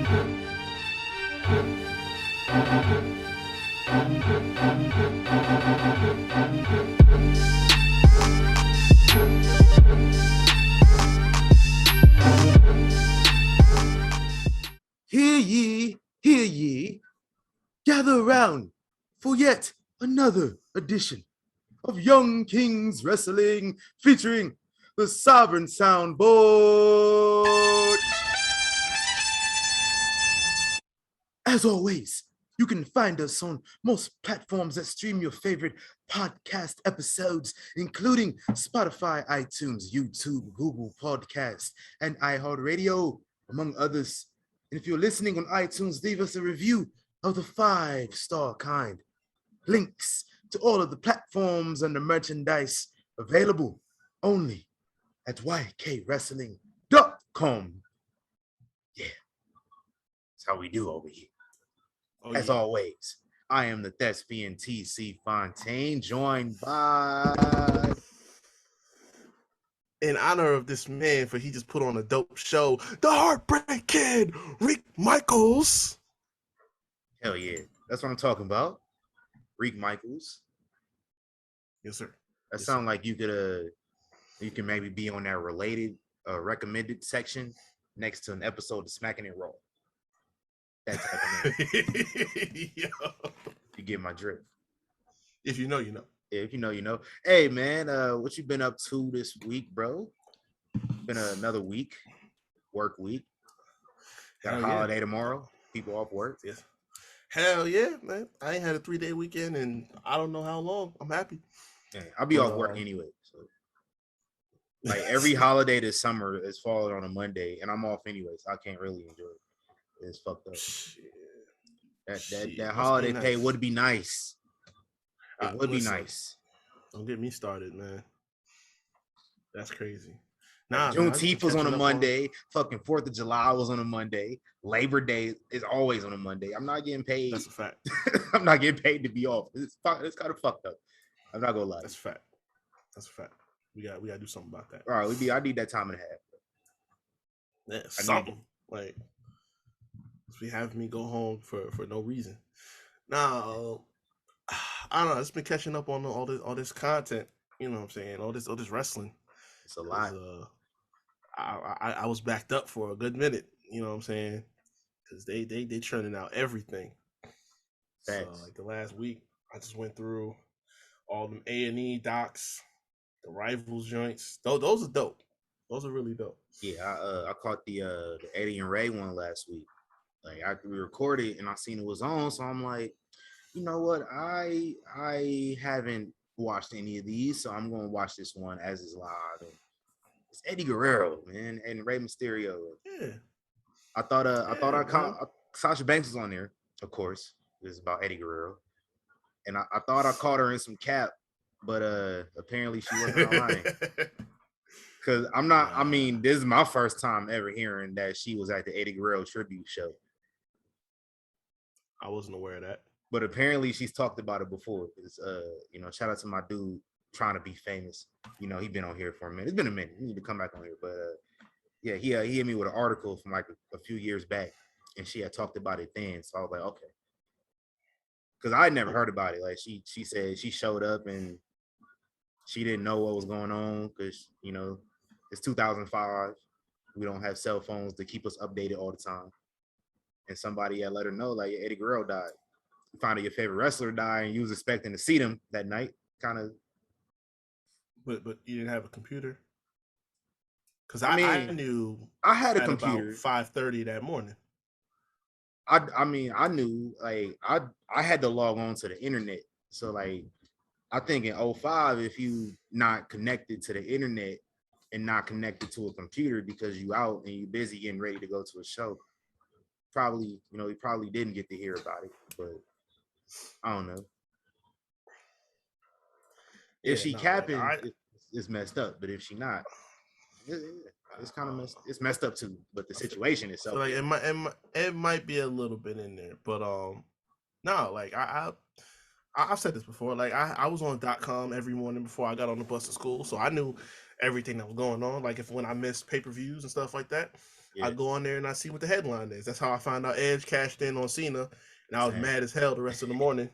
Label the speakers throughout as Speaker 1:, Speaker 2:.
Speaker 1: Hear ye, gather around for yet another edition of Young Kings Wrestling featuring the Sovereign Soundboard. As always, you can find us on most platforms that stream your favorite podcast episodes, including Spotify, iTunes, YouTube, Google Podcasts, and iHeartRadio, among others. And if you're listening on iTunes, leave us a review of the 5-star kind. Links to all of the platforms and the merchandise available only at ykwrestling.com. Yeah, that's how we do over here. As always, I am the thespian TC Fontaine, joined by...
Speaker 2: In honor of this man, for he just put on a dope show, the Heartbreak Kid, Rick Michaels.
Speaker 1: Hell yeah, that's what I'm talking about. Rick Michaels.
Speaker 2: Yes, sir.
Speaker 1: That sounds like you could you can maybe be on that related recommended section next to an episode of Smacking It Raw. That type of name. You get my drift.
Speaker 2: If you know, you know.
Speaker 1: Yeah, if you know, you know. Hey man, what you been up to this week, bro? Been another week, work week. Got a holiday tomorrow. People off work.
Speaker 2: Yes. Hell yeah, man. I ain't had a 3-day weekend and I don't know how long. I'm happy.
Speaker 1: Yeah, I'll be off work anyway. So like every holiday this summer is falling on a Monday and I'm off anyway, so I can't really enjoy it. It's fucked up. That holiday pay would be nice. It would be nice.
Speaker 2: Don't get me started, man. That's crazy.
Speaker 1: Juneteenth was on a Monday. Fucking 4th of July was on a Monday. Labor Day is always on a Monday. I'm not getting paid.
Speaker 2: That's a fact.
Speaker 1: I'm not getting paid to be off. It's kind of fucked up. I'm not gonna lie.
Speaker 2: That's a fact. That's a fact. We gotta do something about that.
Speaker 1: All right, I need that time and a half.
Speaker 2: Yeah, something like we have me go home for no reason. Now, I don't know. It's been catching up on all this content. You know what I'm saying? All this wrestling.
Speaker 1: It's a lot.
Speaker 2: I was backed up for a good minute. You know what I'm saying? Because they churning out everything.
Speaker 1: Thanks.
Speaker 2: So like the last week, I just went through all them A&E docs, the Rivals joints. Those are dope. Those are really dope.
Speaker 1: Yeah, I caught the Eddie and Ray one last week. Like we recorded and I seen it was on, so I'm like, you know what? I haven't watched any of these, so I'm gonna watch this one as it's live. And it's Eddie Guerrero, man, and Rey Mysterio.
Speaker 2: Yeah.
Speaker 1: I thought I caught Sasha Banks was on there, of course. It's about Eddie Guerrero. And I thought I caught her in some cap, but apparently she wasn't online. Cause I'm not, I mean, this is my first time ever hearing that she was at the Eddie Guerrero tribute show.
Speaker 2: I wasn't aware of that.
Speaker 1: But apparently she's talked about it before. It's shout out to my dude trying to be famous. You know, he's been on here for a minute. It's been a minute. He need to come back on here. But yeah, he hit me with an article from like a few years back, and she had talked about it then. So I was like, okay. Because I never heard about it. Like she said she showed up and she didn't know what was going on because, you know, it's 2005. We don't have cell phones to keep us updated all the time. And somebody had let her know, like, Eddie Guerrero died. You found out your favorite wrestler died and you was expecting to see them that night. Kind of.
Speaker 2: But you didn't have a computer? Because I knew
Speaker 1: I had a computer.
Speaker 2: About 5:30 that morning.
Speaker 1: I mean, I knew, like, I had to log on to the internet. So, like, I think in 2005, if you not connected to the internet and not connected to a computer because you out and you busy getting ready to go to a show, probably, you know, you probably didn't get to hear about it. But I don't know. If she capping, it's messed up. But if she not, it's kind of messed. It's messed up too. But the situation itself,
Speaker 2: so like it might be a little bit in there. But no, like I've said this before. Like I was on .com every morning before I got on the bus to school, so I knew everything that was going on. Like when I missed pay-per-views and stuff like that, I go on there and I see what the headline is. That's how I found out Edge cashed in on Cena, and I was mad as hell the rest of the morning.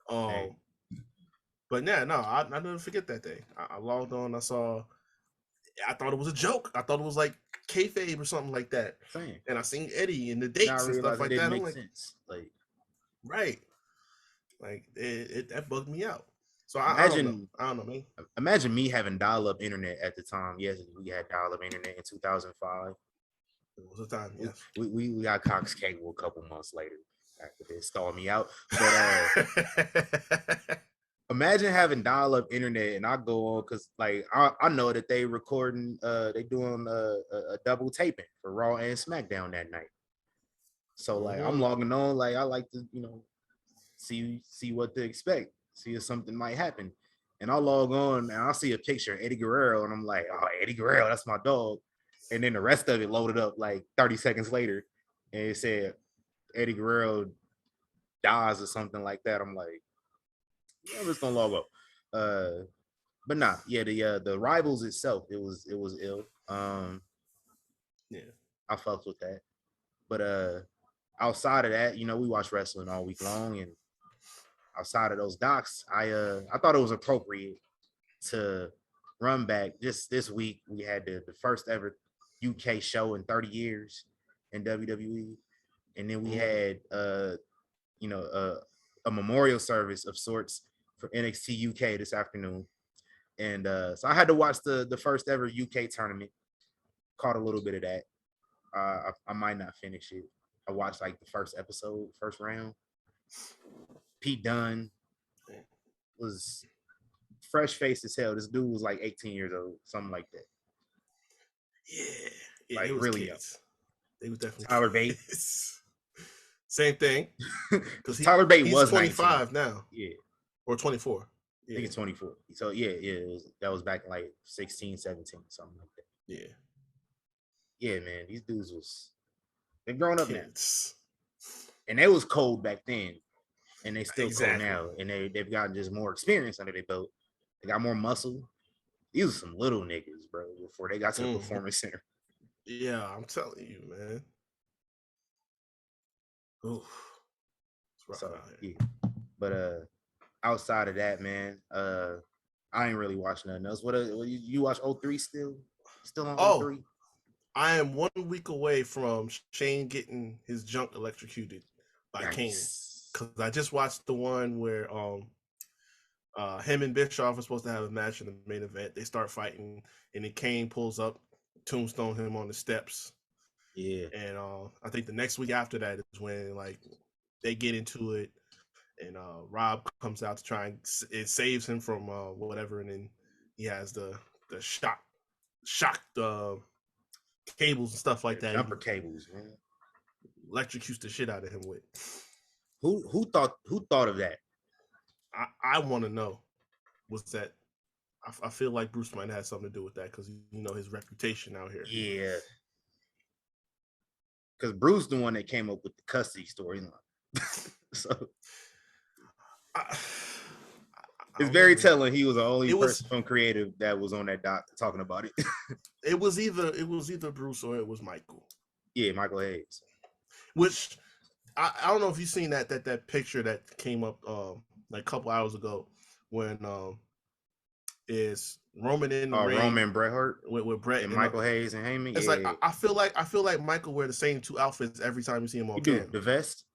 Speaker 2: But yeah, no, I never forget that day. I logged on, I thought it was a joke. I thought it was like kayfabe or something like that.
Speaker 1: Same.
Speaker 2: And I seen Eddie and the dates and stuff like that.
Speaker 1: Make sense. Like,
Speaker 2: right. Like that bugged me out. So I don't know, man.
Speaker 1: Imagine me having dial-up internet at the time. Yes, we had dial-up internet in 2005.
Speaker 2: It was a time, yes.
Speaker 1: We got Cox Cable a couple months later after they stalled me out. But imagine having dial-up internet and I go on because like I know that they recording they doing a double taping for Raw and SmackDown that night. So like I'm logging on, like I like to, see what to expect, see if something might happen. And I'll log on and I'll see a picture of Eddie Guerrero and I'm like, oh, Eddie Guerrero, that's my dog. And then the rest of it loaded up like 30 seconds later and it said Eddie Guerrero dies or something like that. I'm like, yeah, I'm just gonna log up. But nah, yeah, the Rivals itself, it was ill.
Speaker 2: Yeah,
Speaker 1: I fucked with that. But outside of that, we watch wrestling all week long, and outside of those docs, I thought it was appropriate to run back. Just this week, we had the first ever UK show in 30 years in WWE, and then we had a memorial service of sorts for NXT UK this afternoon. And so I had to watch the first ever UK tournament. Caught a little bit of that. I might not finish it. I watched like the first episode, first round. Pete Dunne was fresh face as hell. This dude was like 18 years old, something like that.
Speaker 2: Yeah,
Speaker 1: like really young.
Speaker 2: They was definitely
Speaker 1: Tyler Bate.
Speaker 2: Same thing.
Speaker 1: Because Tyler Bate was
Speaker 2: 25
Speaker 1: 19.
Speaker 2: now.
Speaker 1: Yeah.
Speaker 2: Or 24.
Speaker 1: I think it's 24. So yeah, that was back in like 16, 17, something like that.
Speaker 2: Yeah.
Speaker 1: Yeah, man. These dudes they're growing up now. And they was cold back then. And they still cold now. And they've gotten just more experience under their belt. They got more muscle. These are some little niggas, bro, before they got to the Performance Center.
Speaker 2: Yeah, I'm telling you, man. Oof. It's rough out here.
Speaker 1: Yeah. But outside of that, man, I ain't really watching nothing else. What you watch 03 still? Still on 03?
Speaker 2: I am 1 week away from Shane getting his junk electrocuted by Kane. Because I just watched the one where him and Bischoff are supposed to have a match in the main event. They start fighting, and then Kane pulls up, tombstone him on the steps.
Speaker 1: Yeah.
Speaker 2: And I think the next week after that is when like they get into it, and Rob comes out to try and it saves him from whatever, and then he has the shock cables and stuff like that.
Speaker 1: Jumper cables, man.
Speaker 2: Electrocutes the shit out of him with.
Speaker 1: Who thought of that?
Speaker 2: I want to know. Was that? I feel like Bruce might have something to do with that because his reputation out here.
Speaker 1: Yeah. Because Bruce the one that came up with the custody storyline. So it's very telling he was the only person from creative that was on that doc talking about it.
Speaker 2: It was either Bruce or it was Michael.
Speaker 1: Yeah, Michael Hayes.
Speaker 2: Which I don't know if you've seen that picture that came up like a couple hours ago when is Roman in the ring.
Speaker 1: Roman Bret Hart
Speaker 2: with Bret
Speaker 1: and Michael Hayes and Heyman.
Speaker 2: It's like I feel like Michael wear the same two outfits every time you see him on camera.
Speaker 1: The vest,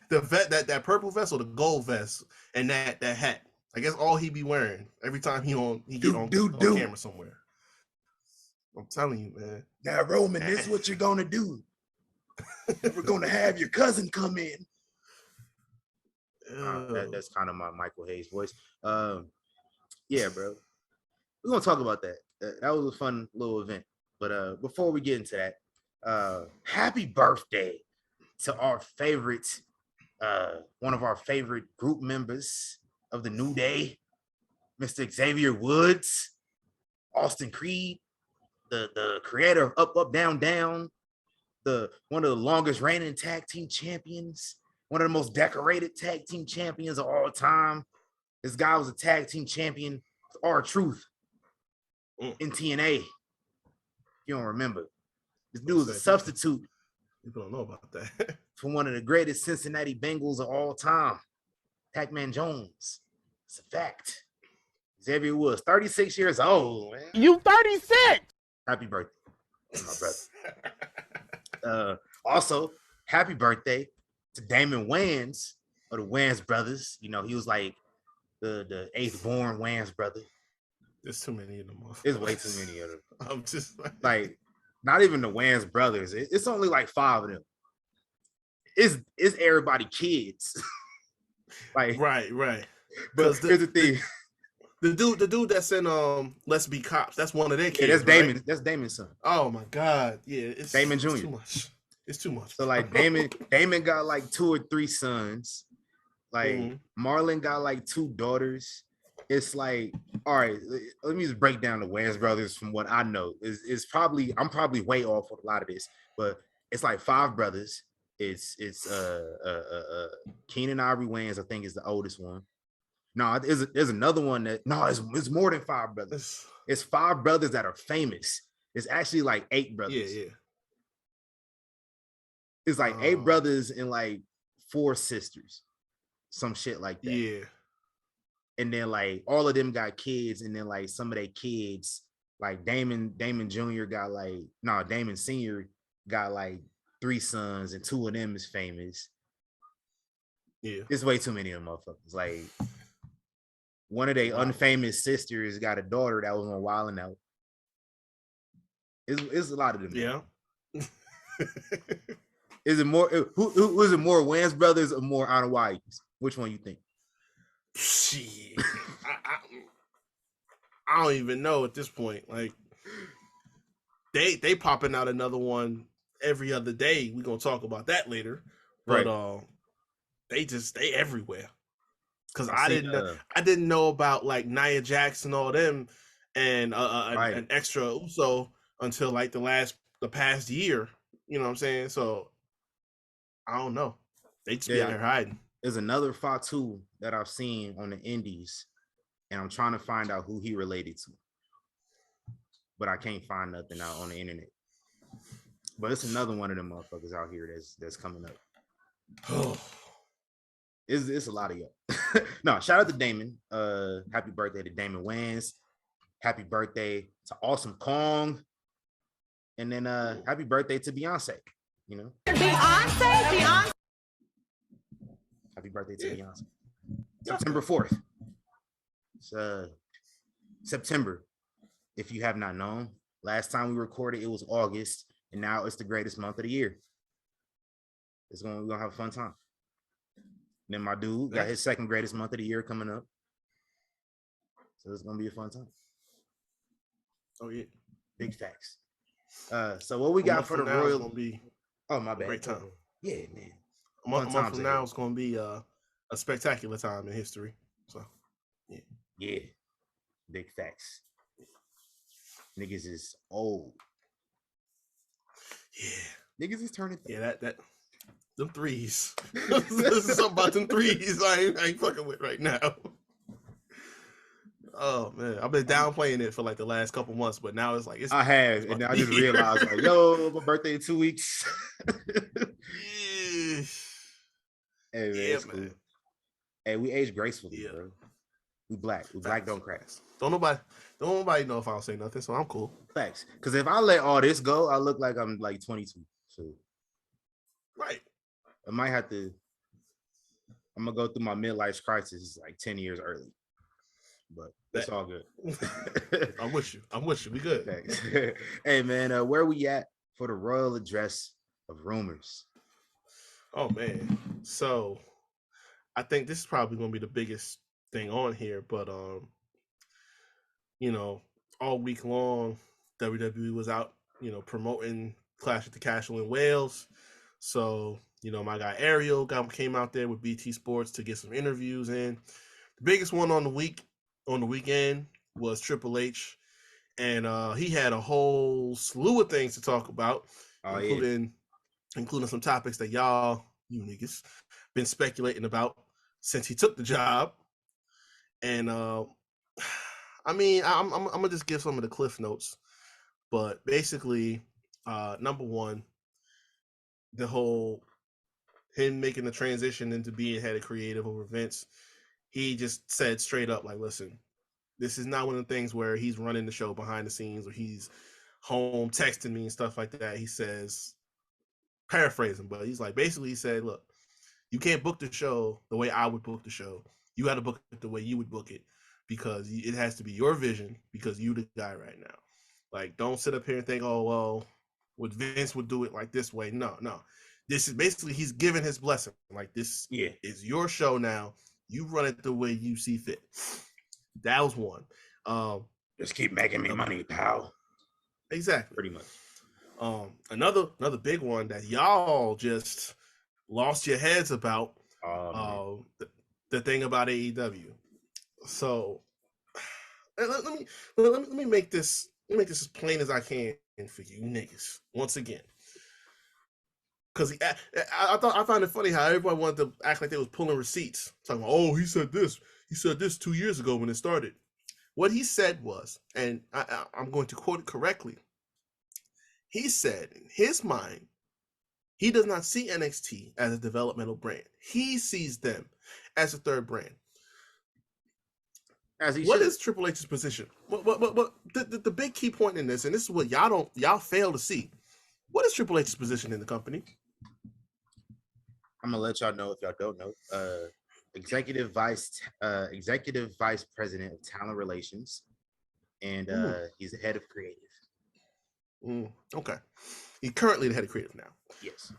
Speaker 2: that purple vest or the gold vest and that hat. I guess all he be wearing every time he get on camera somewhere. I'm telling you, man.
Speaker 1: Now, Roman, this is what you're gonna do. We're gonna have your cousin come in. That's kind of my Michael Hayes voice. Yeah, bro. We're gonna talk about that. That was a fun little event. But before we get into that, happy birthday to our favorite, one of our favorite group members of the New Day, Mr. Xavier Woods, Austin Creed, the creator of Up, Up, Down, Down, one of the longest reigning tag team champions, one of the most decorated tag team champions of all time. This guy was a tag team champion with R-Truth in TNA. If you don't remember. This dude was a substitute.
Speaker 2: People don't know about that.
Speaker 1: For one of the greatest Cincinnati Bengals of all time, Pac-Man Jones. It's a fact. Xavier Woods, 36 years old, man.
Speaker 3: You 36.
Speaker 1: Happy birthday, my brother. Also, happy birthday to Damon Wayans of the Wayans brothers. You know, he was like the eighth born Wayans brother.
Speaker 2: There's too many of them.
Speaker 1: There's way too many of them.
Speaker 2: I'm just
Speaker 1: like not even the Wayans brothers. It's only like 5 of them. It's everybody kids. like
Speaker 2: right.
Speaker 1: But here's the thing.
Speaker 2: The dude that's in Let's Be Cops, that's one of their kids.
Speaker 1: Yeah, that's Damon.
Speaker 2: Right?
Speaker 1: That's Damon's son.
Speaker 2: Oh my God. Yeah, it's
Speaker 1: Damon Jr.
Speaker 2: It's too much. It's too much.
Speaker 1: So like Damon got like 2 or 3 sons. Like Marlon got like 2 daughters. It's like, all right, let me just break down the Wayans brothers from what I know. I'm probably way off with a lot of this, but it's like 5 brothers. It's Keenan Ivory Wayans, I think, is the oldest one. No, there's another one it's more than 5 brothers. It's 5 brothers that are famous. It's actually like 8 brothers.
Speaker 2: Yeah.
Speaker 1: It's like 8 brothers and like 4 sisters. Some shit like that.
Speaker 2: Yeah.
Speaker 1: And then like all of them got kids, and then like some of their kids, like Damon Jr. Damon Sr. got like 3 sons, and 2 of them is famous.
Speaker 2: Yeah.
Speaker 1: It's way too many of them motherfuckers. Like one of their unfamous sisters got a daughter that was on Wild 'N Out. It's a lot of them.
Speaker 2: Yeah.
Speaker 1: Is it more who is it more Wayans brothers or more Anawais? Which one you think?
Speaker 2: Shit. I don't even know at this point. Like they popping out another one every other day. We're gonna talk about that later. But they everywhere. Cause I didn't know about like Nia Jax and all them and an extra Uso until like the past year. You know what I'm saying? So I don't know. They just be out there hiding.
Speaker 1: There's another Fatu that I've seen on the indies, and I'm trying to find out who he related to. But I can't find nothing out on the internet. But it's another one of them motherfuckers out here that's coming up. It's a lot of y'all. No, shout out to Damon. Happy birthday to Damon Wayans. Happy birthday to Awesome Kong. And then happy birthday to Beyonce. You know? Beyonce. Happy birthday to Beyonce. September 4th. It's September. If you have not known, last time we recorded, it was August, and now it's the greatest month of the year. We're gonna have a fun time. Then my dude got his second greatest month of the year coming up. So it's gonna be a fun time.
Speaker 2: Oh yeah.
Speaker 1: Big facts. So what we got for the Royal?
Speaker 2: Gonna be
Speaker 1: my bad.
Speaker 2: Great time.
Speaker 1: Yeah, man.
Speaker 2: A month from now, it's gonna be a spectacular time in history. So
Speaker 1: yeah. Big facts. Niggas is old.
Speaker 2: Yeah.
Speaker 1: Niggas is turning.
Speaker 2: Yeah, that them threes. This is something about them threes I ain't fucking with right now. Oh man, I've been downplaying it for like the last couple months, but now it's like
Speaker 1: I have, and now I just realized like, yo, my birthday in 2 weeks.
Speaker 2: Hey man,
Speaker 1: it's cool. Hey, we age gracefully, bro. We black. We black don't crack.
Speaker 2: Don't nobody know if I don't say nothing, so I'm cool.
Speaker 1: Facts. Because if I let all this go, I look like I'm like 22. So
Speaker 2: right.
Speaker 1: I might have to. I'm gonna go through my midlife crisis like 10 years early. But it's all good.
Speaker 2: I'm with you. We good.
Speaker 1: Thanks. Hey man, where we at for the royal address of rumors?
Speaker 2: Oh man. So I think this is probably gonna be the biggest thing on here, but all week long WWE was out, promoting Clash at the Castle in Wales. So, my guy Ariel came out there with BT Sports to get some interviews in. The biggest one on the weekend was Triple H, and he had a whole slew of things to talk about, including some topics that you niggas, been speculating about since he took the job. And I'm gonna just give some of the cliff notes, but basically, Number one, the whole him making the transition into being head of creative over Vince. He just said straight up, like, listen, this is not one of the things where he's running the show behind the scenes or he's home texting me and stuff like that. He says, paraphrasing, but he's like, basically, he said, look, you can't book the show the way I would book the show. You got to book it the way you would book it because it has to be your vision because you the guy right now. Like, don't sit up here and think, oh, well, what Vince would do it like this way. No. This is basically, he's giving his blessing. Like, this is your show now. You run it the way you see fit. That was one.
Speaker 1: Just keep making me money, pal.
Speaker 2: Exactly.
Speaker 1: Pretty much.
Speaker 2: Another big one that y'all just lost your heads about. The thing about AEW. So let me make this as plain as I can for you niggas once again. Because I found it funny how everybody wanted to act like they was pulling receipts, talking about, oh, he said this 2 years ago when it started. What he said was, and I'm going to quote it correctly. He said, in his mind, he does not see NXT as a developmental brand. He sees them as a third brand. What is Triple H's position? What the big key point in this, and this is what y'all fail to see. What is Triple H's position in the company?
Speaker 1: I'm gonna let y'all know if y'all don't know. Executive vice president of talent relations, and he's the head of creative.
Speaker 2: Okay, he's currently the head of creative now.
Speaker 1: Yes.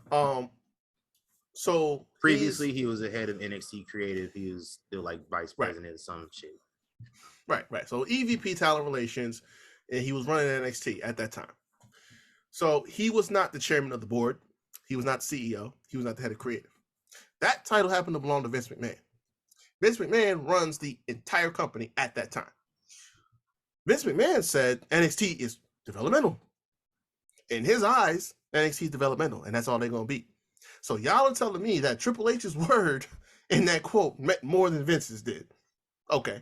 Speaker 2: So
Speaker 1: previously he was the head of NXT creative. He was still like vice president of some shit.
Speaker 2: Right. So EVP talent relations, and he was running NXT at that time. So he was not the chairman of the board. He was not the CEO. He was not the head of creative. That title happened to belong to Vince McMahon. Vince McMahon runs the entire company at that time. Vince McMahon said NXT is developmental. In his eyes, NXT is developmental, and that's all they're going to be. So y'all are telling me that Triple H's word in that quote meant more than Vince's did. Okay.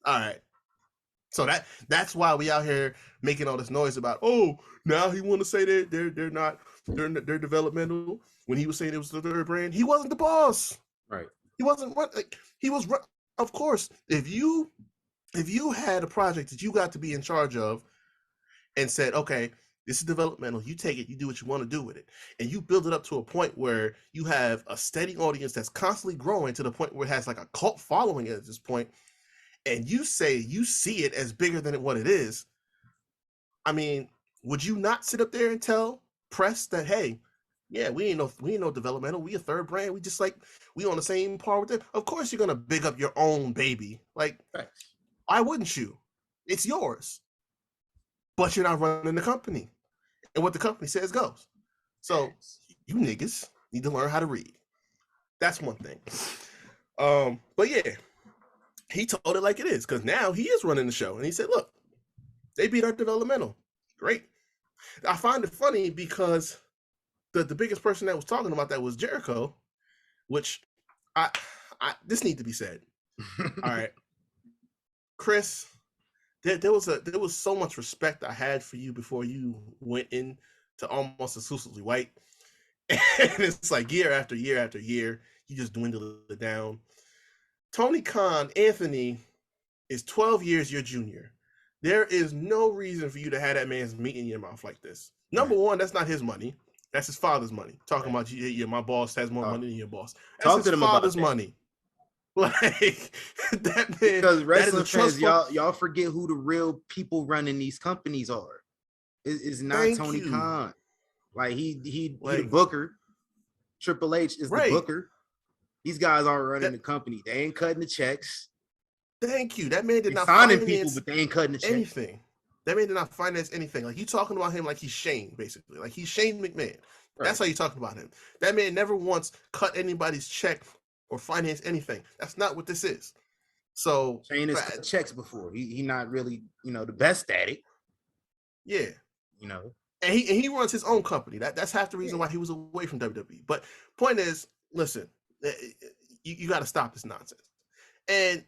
Speaker 2: All right. So that's why we out here making all this noise about, oh, now he want to say they're developmental when he was saying it was the third brand. He wasn't the boss.
Speaker 1: Right.
Speaker 2: He wasn't he was, of course, if you had a project that you got to be in charge of and said, okay, this is developmental, you take it, you do what you want to do with it, and you build it up to a point where you have a steady audience that's constantly growing to the point where it has like a cult following at this point, and you say you see it as bigger than what it is, I mean, would you not sit up there and tell press that, hey, yeah, we ain't no developmental, we a third brand, we on the same par with it? Of course you're gonna big up your own baby. Like, why wouldn't you? It's yours. But you're not running the company. And what the company says goes. So you niggas need to learn how to read. That's one thing. But yeah, he told it like it is, because now he is running the show. And he said, look, they beat our developmental. Great. I find it funny because the biggest person that was talking about that was Jericho, which I this needs to be said. All right. Chris, there was so much respect I had for you before you went in to almost exclusively white. And it's like year after year after year, you just dwindle it down. Tony Khan, Anthony, is 12 years your junior. There is no reason for you to have that man's meat in your mouth like this. Number one, that's not his money. That's his father's money. Talking about, yeah, my boss has more money than your boss. That's his father's money. Like, that man.
Speaker 1: Because wrestling fans, y'all forget who the real people running these companies are. It's not Tony Khan. Like, he the booker. Triple H is the booker. These guys aren't running the company. They ain't cutting the checks.
Speaker 2: Thank you. That man did not
Speaker 1: signing people, but they ain't cutting the checks.
Speaker 2: Anything. That man did not finance anything. Like, you talking about him like he's Shane, basically. Like, he's Shane McMahon. That's how you talking about him. That man never once cut anybody's check or finance anything. That's not what this is. So
Speaker 1: Shane has cut checks before. He not really, the best at it.
Speaker 2: Yeah. And he runs his own company. That's half the reason why he was away from WWE. But point is, listen, you got to stop this nonsense. And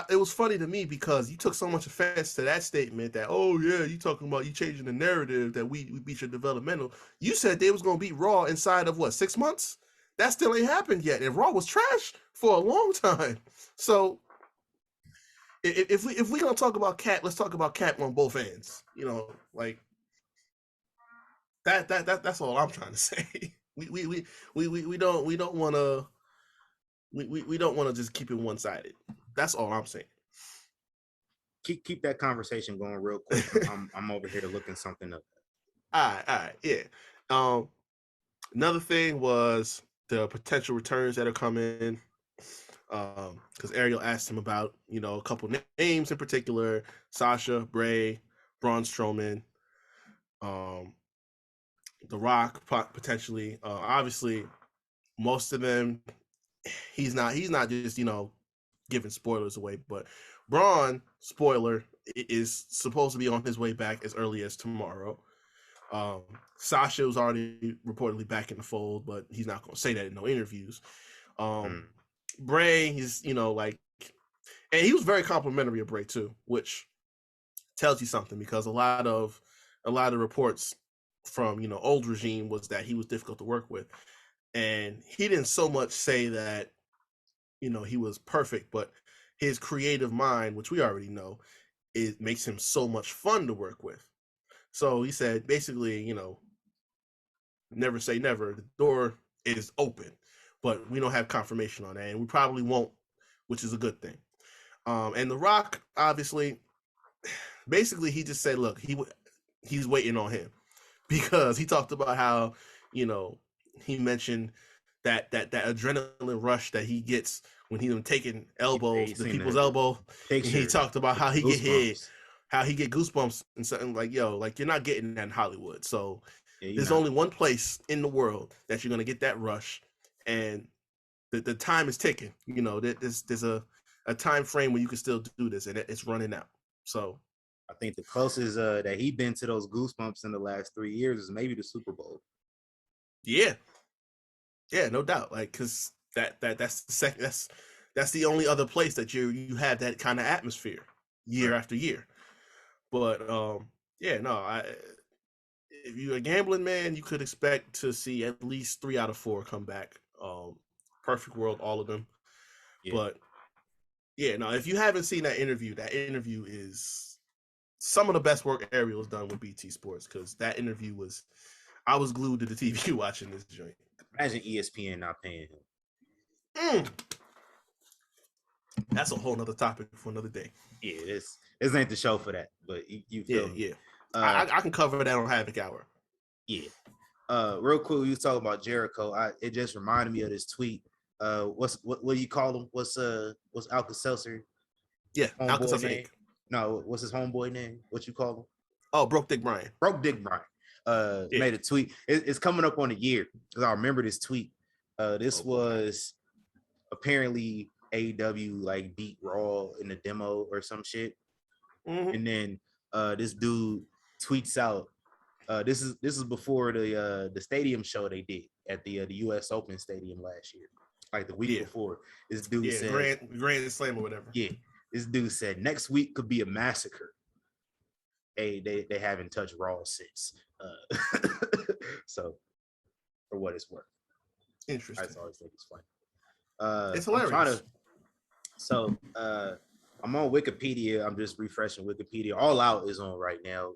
Speaker 2: it was funny to me because you took so much offense to that statement that, oh yeah, you talking about you changing the narrative that we beat your developmental. You said they was gonna beat Raw inside of what, 6 months? That still ain't happened yet, and Raw was trash for a long time. So if we gonna talk about Cap, let's talk about Cap on both ends. You know, like that's all I'm trying to say. We don't want to we don't want to just keep it one sided. That's all I'm saying.
Speaker 1: Keep that conversation going real quick. I'm over here looking something up.
Speaker 2: All right, yeah. Another thing was the potential returns that are coming. Because Ariel asked him about, a couple names in particular: Sasha, Bray, Braun Strowman, The Rock potentially. Obviously, most of them, he's not just giving spoilers away, but Braun, spoiler, is supposed to be on his way back as early as tomorrow. Sasha was already reportedly back in the fold, but he's not going to say that in no interviews. Bray, he's and he was very complimentary of Bray too, which tells you something, because a lot of reports from old regime was that he was difficult to work with, and he didn't so much say that he was perfect, but his creative mind, which we already know, it makes him so much fun to work with. So he said basically, never say never. The door is open, but we don't have confirmation on that, and we probably won't, which is a good thing. And The Rock, obviously, basically he just said, look, he's waiting on him, because he talked about how, he mentioned that adrenaline rush that he gets when he's taking elbows, the people's elbow. And he talked about how he get hit, how he get goosebumps and something like, you're not getting that in Hollywood. So there's only one place in the world that you're gonna get that rush, and the time is ticking. There's a time frame where you can still do this, and it's running out. So
Speaker 1: I think the closest that he's been to those goosebumps in the last 3 years is maybe the Super Bowl.
Speaker 2: Yeah, no doubt. Because that's the second. That's the only other place that you have that kind of atmosphere year after year. But if you're a gambling man, you could expect to see at least 3 out of 4 come back. Perfect world, all of them. Yeah. But if you haven't seen that interview is some of the best work Ariel's done with BT Sports, because that interview I was glued to the TV watching this joint.
Speaker 1: Imagine ESPN not paying him.
Speaker 2: That's a whole nother topic for another day.
Speaker 1: Yeah, this ain't the show for that, but you feel me?
Speaker 2: Yeah. I can cover that on Havoc Hour.
Speaker 1: Yeah. Real quick, you talking about Jericho. It just reminded me of this tweet. What do you call him? What's Alka-Seltzer?
Speaker 2: Yeah, Alka-Seltzer.
Speaker 1: No, what's his homeboy name? What you call him?
Speaker 2: Oh, Broke Dick Brian.
Speaker 1: Made a tweet. It's coming up on a year, because I remember this tweet. This was apparently AEW beat Raw in the demo or some shit. And then this dude tweets out, this is before the stadium show they did at the US Open Stadium last year, the week before. This dude said
Speaker 2: Grand Slam or whatever.
Speaker 1: Yeah, this dude said next week could be a massacre. They haven't touched Raw since. So, for what it's worth,
Speaker 2: interesting.
Speaker 1: I always think it's funny.
Speaker 2: It's hilarious.
Speaker 1: I'm on Wikipedia. I'm just refreshing Wikipedia. All Out is on right now.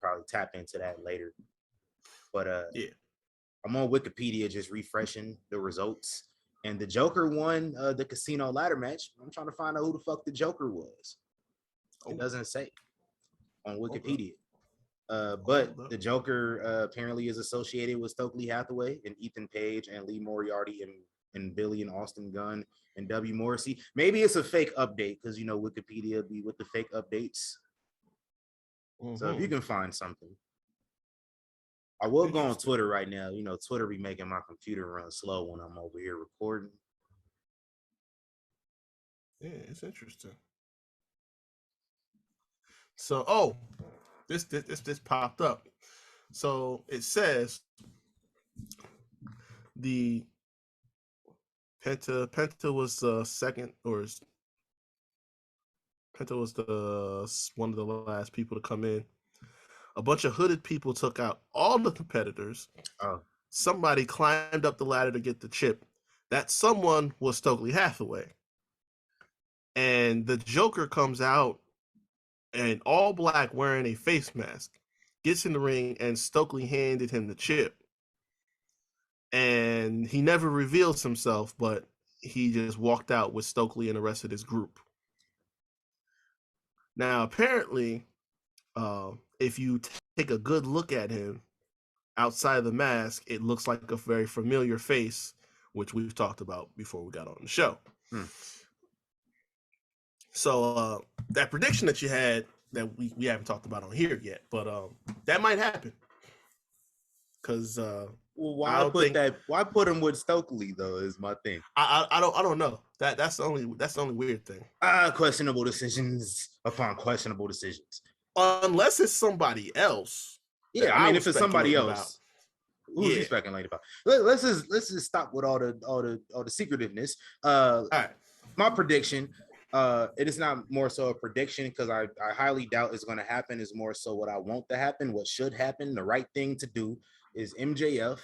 Speaker 1: Probably tap into that later. But I'm on Wikipedia just refreshing the results. And the Joker won the casino ladder match. I'm trying to find out who the fuck the Joker was. It doesn't say on Wikipedia. But the Joker apparently is associated with Stokely Hathaway and Ethan Page and Lee Moriarty and Billy and Austin Gunn and W. Morrissey. Maybe it's a fake update, because Wikipedia be with the fake updates. So if you can find something. I will go on Twitter right now. Twitter be making my computer run slow when I'm over here recording.
Speaker 2: Yeah, it's interesting. So, this popped up. So it says the Penta was second, or Penta was one of the last people to come in. A bunch of hooded people took out all the competitors.
Speaker 1: Oh.
Speaker 2: Somebody climbed up the ladder to get the chip. That someone was Stokely Hathaway. And the Joker comes out in all black wearing a face mask, gets in the ring, and Stokely handed him the chip. And he never reveals himself, but he just walked out with Stokely and the rest of his group. Now, apparently, if you take a good look at him outside of the mask, it looks like a very familiar face, which we've talked about before we got on the show. So that prediction that you had that we haven't talked about on here yet, but that might happen. Because
Speaker 1: why put him with Stokely though is my thing.
Speaker 2: I don't know. That's the only weird thing.
Speaker 1: Questionable decisions upon questionable decisions.
Speaker 2: Unless it's somebody else.
Speaker 1: Yeah, I mean, if it's somebody else, who's he speculating about? Let's just stop with all the secretiveness. All right, my prediction. It is not more so a prediction because I highly doubt it's going to happen. It's more so what I want to happen, what should happen. The right thing to do is MJF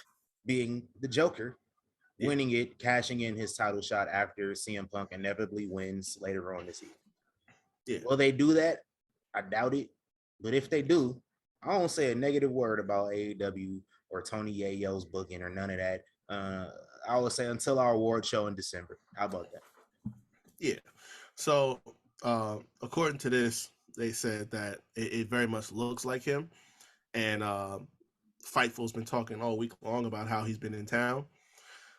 Speaker 1: being the Joker, winning it, cashing in his title shot after CM Punk inevitably wins later on this year. Yeah. Will they do that? I doubt it. But if they do, I won't say a negative word about AEW or Tony Yayo's booking or none of that. I would say until our award show in December. How about that?
Speaker 2: Yeah. So, according to this, they said that it very much looks like him. And Fightful's been talking all week long about how he's been in town.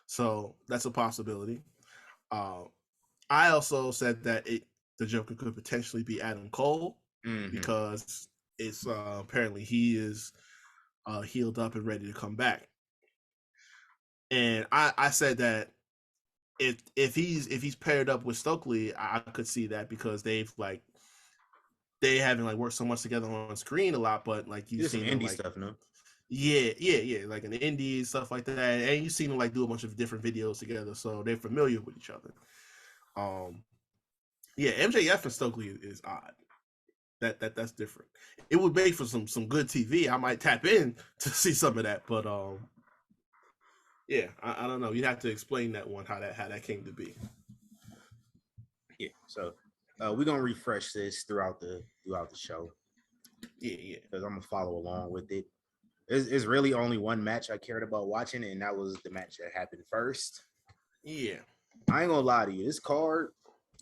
Speaker 2: So, that's a possibility. I also said that the Joker could potentially be Adam Cole because it's apparently he is healed up and ready to come back. And I said that if he's paired up with Stokely, I could see that because they haven't worked so much together on screen a lot, but you've seen
Speaker 1: some indie stuff, no?
Speaker 2: Yeah, like in the indies, stuff like that, and you've seen them do a bunch of different videos together, so they're familiar with each other. Yeah, MJF and Stokely is odd. That's different. It would make for some good TV. I might tap in to see some of that, but yeah, I don't know. You'd have to explain that one how that came to be.
Speaker 1: Yeah, so we're gonna refresh this throughout the show.
Speaker 2: Yeah,
Speaker 1: because I'm gonna follow along with it. It's really only one match I cared about watching, and that was the match that happened first.
Speaker 2: Yeah,
Speaker 1: I ain't gonna lie to you. This card,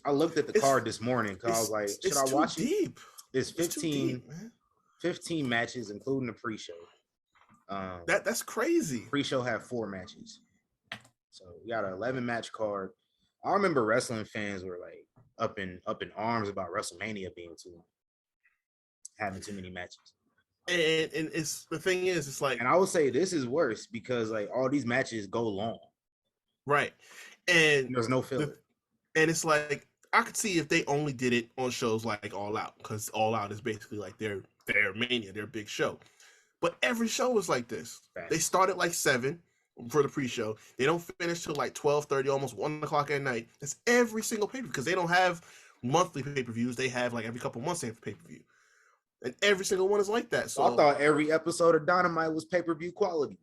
Speaker 1: I looked at the card this morning because I was like, should I watch it? It's 15 matches, including the pre-show.
Speaker 2: That's crazy.
Speaker 1: Pre-show had 4 matches, so we got an 11 match card. I remember wrestling fans were up in arms about WrestleMania being having too many matches.
Speaker 2: And it's the thing is, it's
Speaker 1: and I would say this is worse because all these matches go long,
Speaker 2: right? And
Speaker 1: there's no filler.
Speaker 2: And it's I could see if they only did it on shows like All Out, because All Out is basically their Mania, their big show. But every show is like this. Right. They start at 7 for the pre-show. They don't finish till 12:30, almost 1 o'clock at night. It's every single pay-per-view because they don't have monthly pay-per-views. They have every couple months they have a pay-per-view. And every single one is like that. So
Speaker 1: I thought every episode of Dynamite was pay-per-view quality.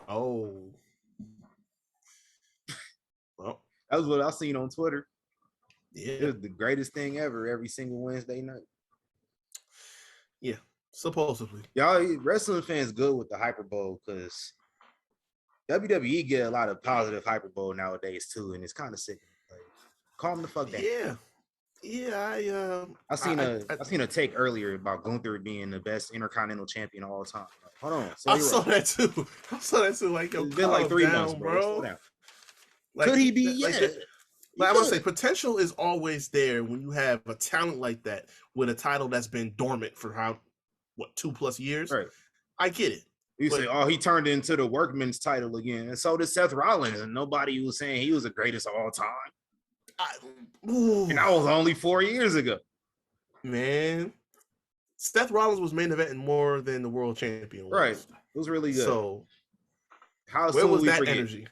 Speaker 2: Oh. Well,
Speaker 1: that was what I seen on Twitter.
Speaker 2: Yeah.
Speaker 1: It was the greatest thing ever every single Wednesday night.
Speaker 2: Yeah, supposedly.
Speaker 1: Y'all wrestling fans good with the hyperbole because WWE get a lot of positive hyperbole nowadays too, and it's kind of sick. Calm the fuck down.
Speaker 2: Yeah,
Speaker 1: I seen a take earlier about Gunther being the best Intercontinental Champion of all time. Hold on,
Speaker 2: I saw that too. It's
Speaker 1: been 3 months, bro. Could he be? Yeah.
Speaker 2: I want to say potential is always there when you have a talent like that with a title that's been dormant for 2+ years.
Speaker 1: Right.
Speaker 2: I get it.
Speaker 1: You say, oh, he turned into the workman's title again, and so did Seth Rollins, and nobody was saying he was the greatest of all time. And that was only 4 years ago.
Speaker 2: Man, Seth Rollins was main eventing more than the world champion was.
Speaker 1: Right. It was really good.
Speaker 2: So
Speaker 1: how
Speaker 2: where was that energy?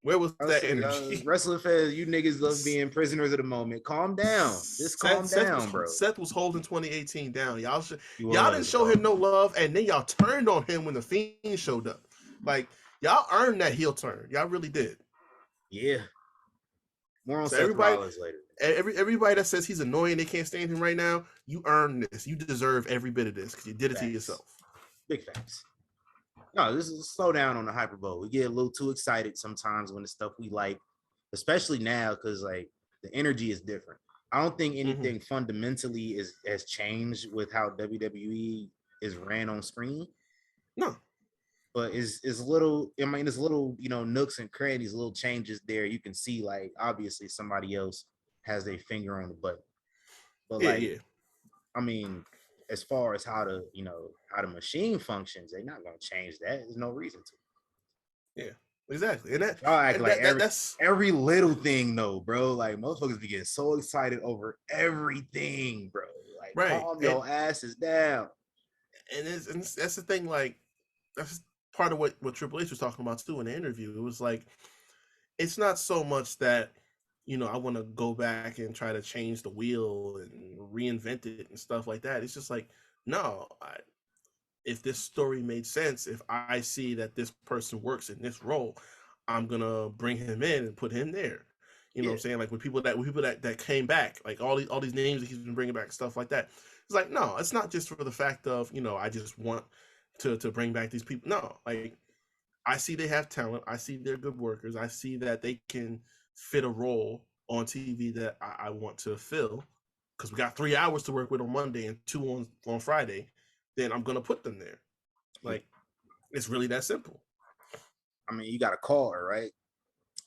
Speaker 2: Where was that energy?
Speaker 1: Wrestling fans, you niggas love being prisoners of the moment. Calm down. Just calm down, bro.
Speaker 2: Seth was holding 2018 down. Y'all didn't show
Speaker 1: bro.
Speaker 2: him no love, and then y'all turned on him when the Fiend showed up. Like, y'all earned that heel turn. Y'all really did.
Speaker 1: Yeah. More on Seth Rollins later.
Speaker 2: Everybody that says he's annoying, they can't stand him right now, you earned this. You deserve every bit of this because you did it to yourself.
Speaker 1: Big facts. No, this is slow down on the hyperbole. We get a little too excited sometimes when the stuff we like, especially now, because like the energy is different. I don't think anything fundamentally has changed with how WWE is ran on screen.
Speaker 2: No.
Speaker 1: But it's little, I mean, there's little, nooks and crannies, little changes there. You can see, like, obviously somebody else has their finger on the button. But I mean, as far as how the machine functions, they're not gonna change that. There's no reason to.
Speaker 2: Yeah, exactly. And that
Speaker 1: y'all act like
Speaker 2: that's
Speaker 1: every little thing though, bro. Like motherfuckers be getting so excited over everything, bro. Like calm your asses down.
Speaker 2: And that's the thing, like that's part of what Triple H was talking about too in the interview. It was like it's not so much that I want to go back and try to change the wheel and reinvent it and stuff like that. It's just like, no, if this story made sense, if I see that this person works in this role, I'm going to bring him in and put him there. You know what I'm saying? Like with people that came back, like all these names that he's been bringing back, stuff like that. It's like, no, it's not just for the fact of, I just want to bring back these people. No, like I see they have talent. I see they're good workers. I see that they can fit a role on TV that I want to fill, because we got 3 hours to work with on Monday and 2 on Friday. Then I'm gonna put them there. Like it's really that simple.
Speaker 1: I mean, you got a car, right?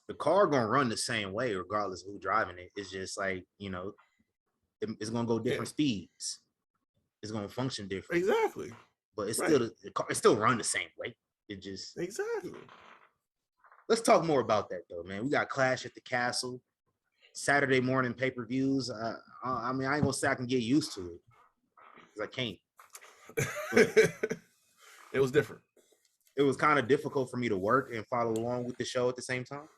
Speaker 1: The car gonna run the same way regardless of who driving it. It's just like it's gonna go different speeds. It's gonna function different.
Speaker 2: Exactly.
Speaker 1: But it's still the car. It still run the same way. It just
Speaker 2: exactly.
Speaker 1: Let's talk more about that though, man. We got Clash at the Castle, Saturday morning pay-per-views. I mean, I ain't gonna say I can get used to it because I can't.
Speaker 2: It was different.
Speaker 1: It was kind of difficult for me to work and follow along with the show at the same time.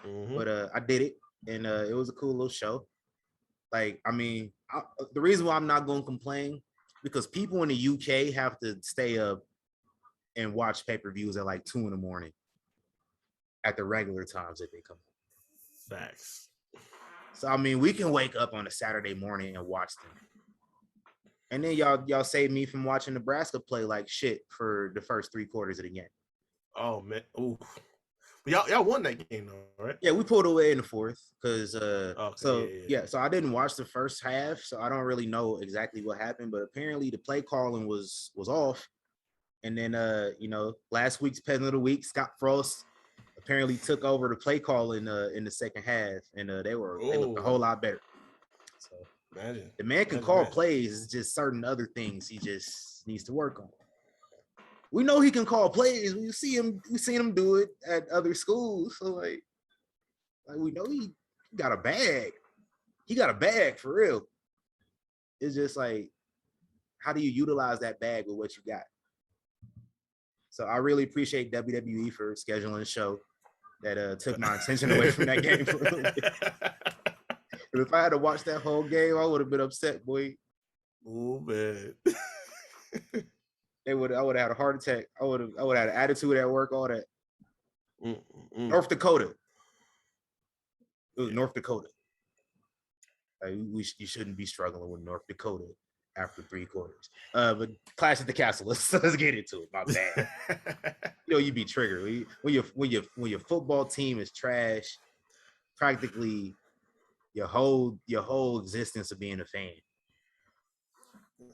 Speaker 1: But I did it, and it was a cool little show. Like, I mean, the reason why I'm not going to complain because people in the UK have to stay up and watch pay-per-views at like 2 a.m. at the regular times that they come.
Speaker 2: Facts.
Speaker 1: So I mean, we can wake up on a Saturday morning and watch them. And then y'all saved me from watching Nebraska play like shit for the first 3 quarters of the game.
Speaker 2: Oh man, ooh. But y'all won that game though, right?
Speaker 1: Yeah, we pulled away in the 4th because
Speaker 2: okay,
Speaker 1: so I didn't watch the first half, so I don't really know exactly what happened. But apparently the play calling was off. And then last week's Peasant of the Week, Scott Frost, apparently took over the play calling in the second half, and they looked a whole lot better. So
Speaker 2: imagine
Speaker 1: the man can call plays. It's just certain other things he just needs to work on. We know he can call plays. We've seen him do it at other schools. So like we know he got a bag. He got a bag for real. It's just like, how do you utilize that bag with what you got? So I really appreciate WWE for scheduling a show that took my attention away from that game for a little bit. But if I had to watch that whole game, I would have been upset, boy.
Speaker 2: Oh man.
Speaker 1: I would have had a heart attack. I would have had an attitude at work, all that. North Dakota. It was North Dakota. Like, you shouldn't be struggling with North Dakota after 3 quarters. But Clash at the Castle. Let's get into it. My bad. You be triggered when your football team is trash. Practically your whole existence of being a fan.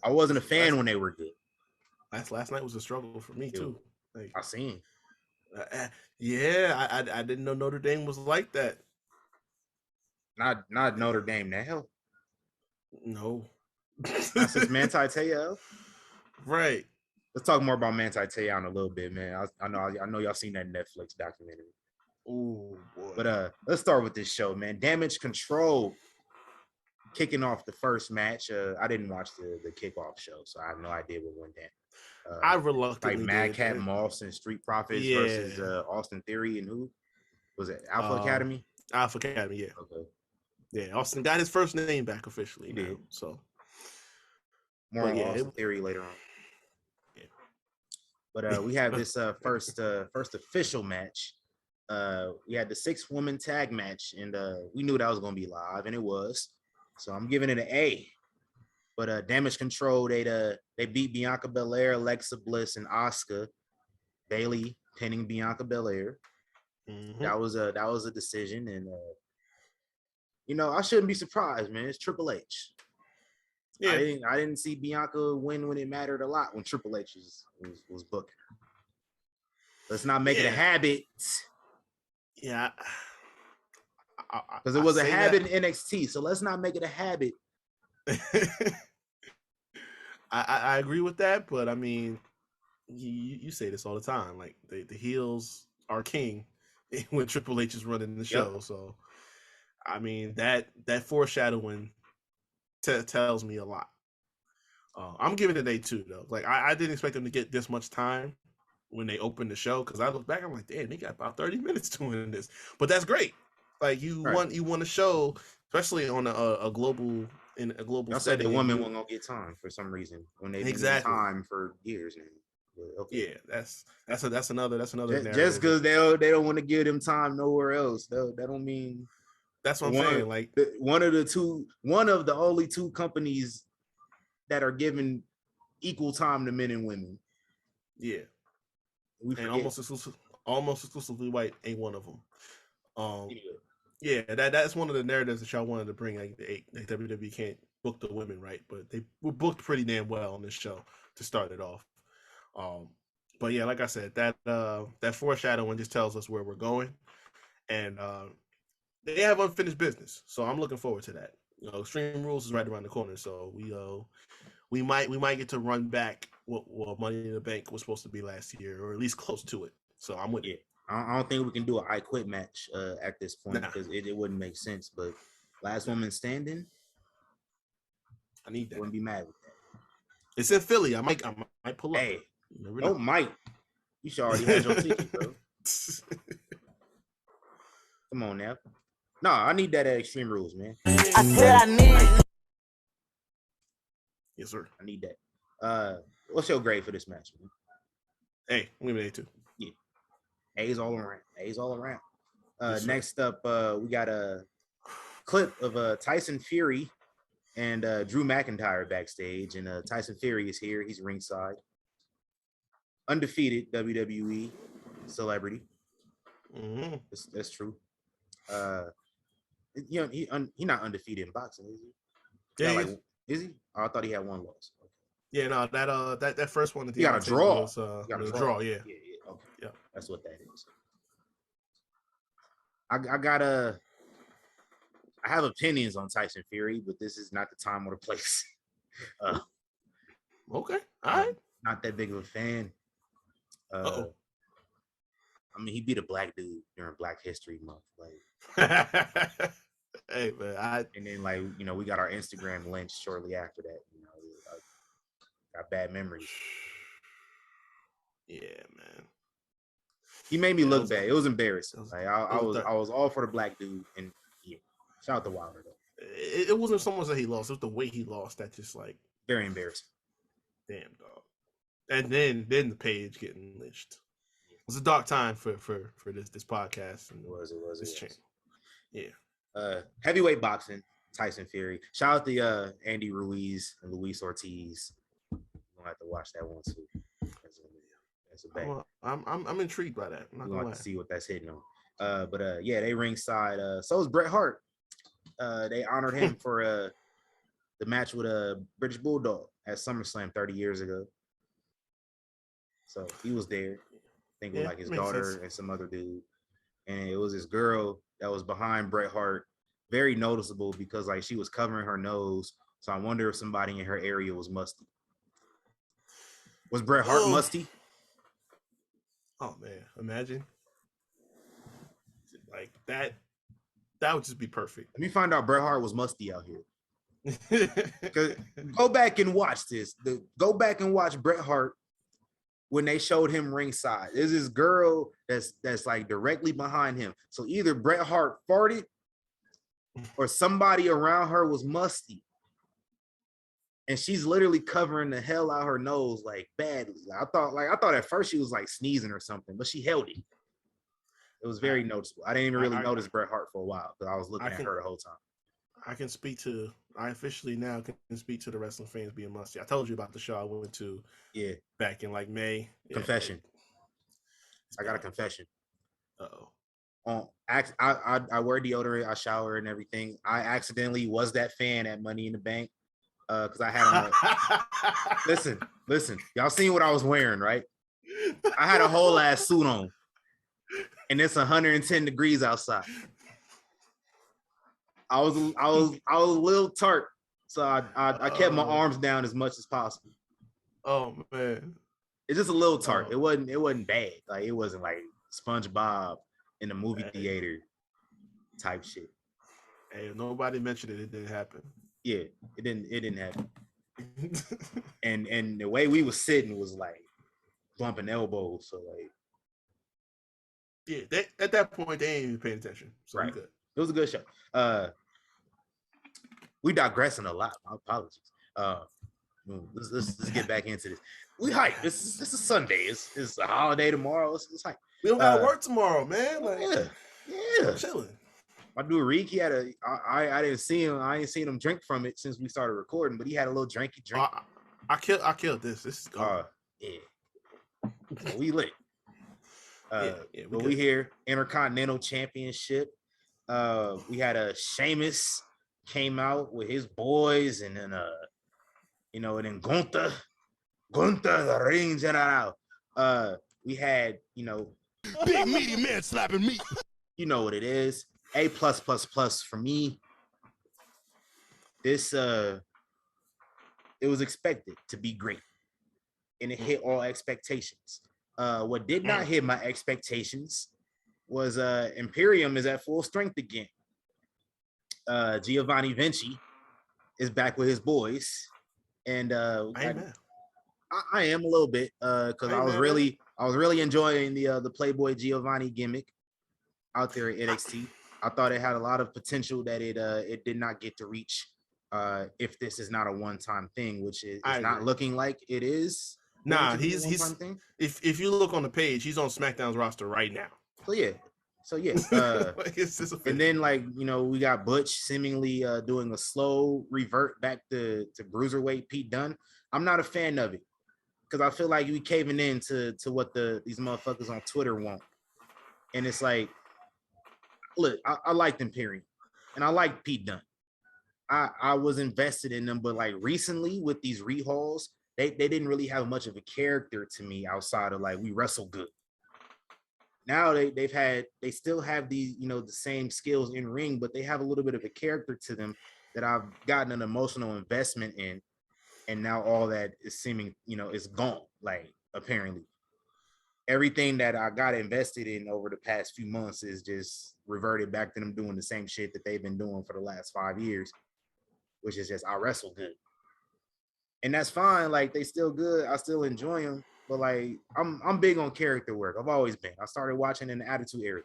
Speaker 1: I wasn't a fan when they were good.
Speaker 2: Last night was a struggle for me too. Like
Speaker 1: I seen.
Speaker 2: Yeah, I didn't know Notre Dame was like that.
Speaker 1: Not Notre Dame now.
Speaker 2: No.
Speaker 1: Not since Manti Te'o.
Speaker 2: Right.
Speaker 1: Let's talk more about Manti Te'o in a little bit, man. I know y'all seen that Netflix documentary.
Speaker 2: Oh boy.
Speaker 1: But let's start with this show, man. Damage Control kicking off the first match. I didn't watch the kickoff show, so I have no idea what went down.
Speaker 2: I reluctantly
Speaker 1: like Madcap Moss and Street Profits versus Austin Theory and who? Was it Alpha Academy?
Speaker 2: Alpha Academy, yeah.
Speaker 1: Okay.
Speaker 2: Yeah, Austin got his first name back officially.
Speaker 1: He
Speaker 2: now,
Speaker 1: did.
Speaker 2: So
Speaker 1: More on Austin Theory later on.
Speaker 2: Yeah.
Speaker 1: But we have this first official match. We had the 6-woman tag match, and we knew that was gonna be live, and it was. So I'm giving it an A. But Damage Control, they beat Bianca Belair, Alexa Bliss, and Asuka. Bayley pinning Bianca Belair.
Speaker 2: Mm-hmm.
Speaker 1: That was a decision, and I shouldn't be surprised, man. It's Triple H. Yeah. I didn't see Bianca win when it mattered a lot when Triple H was booking her. Let's not make it a habit.
Speaker 2: Yeah.
Speaker 1: Because it was a habit in NXT, so let's not make it a habit.
Speaker 2: I agree with that, but I mean, you say this all the time. Like the heels are king when Triple H is running the show. Yep. So, I mean that foreshadowing tells me a lot. I'm giving it an A2 though. Like I didn't expect them to get this much time when they opened the show, because I look back, I'm like, damn, they got about 30 minutes doing this. But that's great. Like you want a show, especially on a global setting.
Speaker 1: I said the woman wasn't gonna get time for some reason when they've been getting time for years now. But, okay.
Speaker 2: Yeah, that's another narrative.
Speaker 1: Just because they don't want to give them time nowhere else, that don't mean.
Speaker 2: That's what I'm saying. Like
Speaker 1: one of the only 2 companies that are giving equal time to men and women.
Speaker 2: Yeah. And almost exclusively white ain't one of them. Yeah, that's one of the narratives that y'all wanted to bring. Like WWE can't book the women right, but they were booked pretty damn well on this show to start it off. But yeah, like I said, that foreshadowing just tells us where we're going, and they have unfinished business. So I'm looking forward to that. Extreme Rules is right around the corner, so we might get to run back what Money in the Bank was supposed to be last year, or at least close to it. So I'm with it.
Speaker 1: I don't think we can do an I Quit match at this point because it wouldn't make sense. But last woman standing,
Speaker 2: I need that.
Speaker 1: Wouldn't be mad with that.
Speaker 2: It's in Philly. I might pull up.
Speaker 1: Hey, Mike, you should already have your ticket, bro. Come on now. No, I need that at Extreme Rules, man.
Speaker 3: I said I need.
Speaker 2: Yes, sir.
Speaker 1: I need that. What's your grade for this match, man?
Speaker 2: Hey, I'm giving it A2.
Speaker 1: Yeah. A's all around. Yes, next up, we got a clip of Tyson Fury and Drew McIntyre backstage, and Tyson Fury is here. He's ringside. Undefeated WWE celebrity.
Speaker 2: Mm-hmm.
Speaker 1: That's true. He's not undefeated in boxing, is he?
Speaker 2: Yeah,
Speaker 1: is he? Oh, I thought he had one loss. Okay.
Speaker 2: Yeah, no, that first one.
Speaker 1: He got a draw.
Speaker 2: Was a draw. Yeah.
Speaker 1: Yeah. Okay.
Speaker 2: Yeah.
Speaker 1: That's what that is. I have opinions on Tyson Fury, but this is not the time or the place.
Speaker 2: Okay. All right.
Speaker 1: Not that big of a fan. I mean, he beat a black dude during Black History Month. Like,
Speaker 2: hey man,
Speaker 1: and then we got our Instagram lynched shortly after that. I got bad memories.
Speaker 2: Yeah, man.
Speaker 1: He made me look bad. It was embarrassing. I was all for the black dude, and yeah, shout out to Wilder though.
Speaker 2: It wasn't so much that he lost; it was the way he lost that just like
Speaker 1: very embarrassing.
Speaker 2: Damn dog. And then the page getting lynched. It was a dark time for this podcast. And
Speaker 1: it was
Speaker 2: this channel.
Speaker 1: Yeah. Heavyweight boxing, Tyson Fury. Shout out to Andy Ruiz and Luis Ortiz. I'm gonna have to watch that one too. That's a bang.
Speaker 2: I'm intrigued by that. I'm not gonna
Speaker 1: have to see what that's hitting on. But they ringside. So is Bret Hart. They honored him for the match with a British Bulldog at SummerSlam 30 years ago. So he was there. I think with like his daughter and some other dude. And it was this girl that was behind Bret Hart. Very noticeable because like she was covering her nose. So I wonder if somebody in her area was musty. Was Bret Hart musty?
Speaker 2: Oh man, imagine. Like that would just be perfect.
Speaker 1: Let me find out Bret Hart was musty out here. Go back and watch this. Go back and watch Bret Hart when they showed him ringside. There's this girl that's like directly behind him. So either Bret Hart farted or somebody around her was musty. And she's literally covering the hell out her nose like badly. I thought at first she was like sneezing or something, but she held it. It was very noticeable. I didn't even really notice Bret Hart for a while because I was looking at her the whole time.
Speaker 2: I officially now can speak to the wrestling fans being musty. I told you about the show I went to back in like May.
Speaker 1: Confession. I got a confession.
Speaker 2: Uh-oh.
Speaker 1: I wear deodorant, I shower and everything. I accidentally was that fan at Money in the Bank. Because I had on listen, y'all seen what I was wearing, right? I had a whole ass suit on, and it's 110 degrees outside. I was a little tart, so I kept my arms down as much as possible.
Speaker 2: Oh man,
Speaker 1: it's just a little tart. It wasn't bad. Like it wasn't like SpongeBob in the movie theater type shit.
Speaker 2: Hey, if nobody mentioned it, it didn't happen.
Speaker 1: Yeah, it didn't happen. and the way we was sitting was like bumping elbows. So like,
Speaker 2: yeah, at that point they ain't even paying attention. So
Speaker 1: right.
Speaker 2: Good.
Speaker 1: It was a good show. We digressing a lot. My apologies. Let's get back into this. We hype. This is Sunday. It's a holiday tomorrow. Let's hype.
Speaker 2: We don't gotta work tomorrow, man. Like,
Speaker 1: yeah,
Speaker 2: chilling.
Speaker 1: My dude Reek, he had I didn't see him. I ain't seen him drink from it since we started recording, but he had a little drinky drink.
Speaker 2: I killed this. This is gone.
Speaker 1: Yeah. So we lit. But we here, Intercontinental Championship. We had a Sheamus came out with his boys, and then and then Gunther the Ring General. We had
Speaker 3: big meaty man slapping me.
Speaker 1: You know what it is. A+++ for me. This it was expected to be great, and it hit all expectations. What did not hit my expectations was Imperium is at full strength again. Giovanni Vinci is back with his boys, and I am a little bit because I was really enjoying the Playboy Giovanni gimmick out there at NXT. I thought it had a lot of potential that it did not get to reach if this is not a one-time thing, which is not looking like it is.
Speaker 2: Nah, he's if you look on the page, he's on SmackDown's roster right now.
Speaker 1: So yeah. And then we got Butch seemingly doing a slow revert back to Bruiserweight Pete Dunne. I'm not a fan of it because I feel like we caving in to what these motherfuckers on Twitter want. And it's like, look, I liked Imperium and I like Pete Dunne. I was invested in them, but like recently with these rehauls, they didn't really have much of a character to me outside of like we wrestle good. Now they still have these, the same skills in ring, but they have a little bit of a character to them that I've gotten an emotional investment in. And now all that is seeming, is gone. Like apparently everything that I got invested in over the past few months is just reverted back to them doing the same shit that they've been doing for the last 5 years, which is just, I wrestle good. And that's fine. Like they still good. I still enjoy them. But like, I'm big on character work. I've always been. I started watching in the Attitude Era.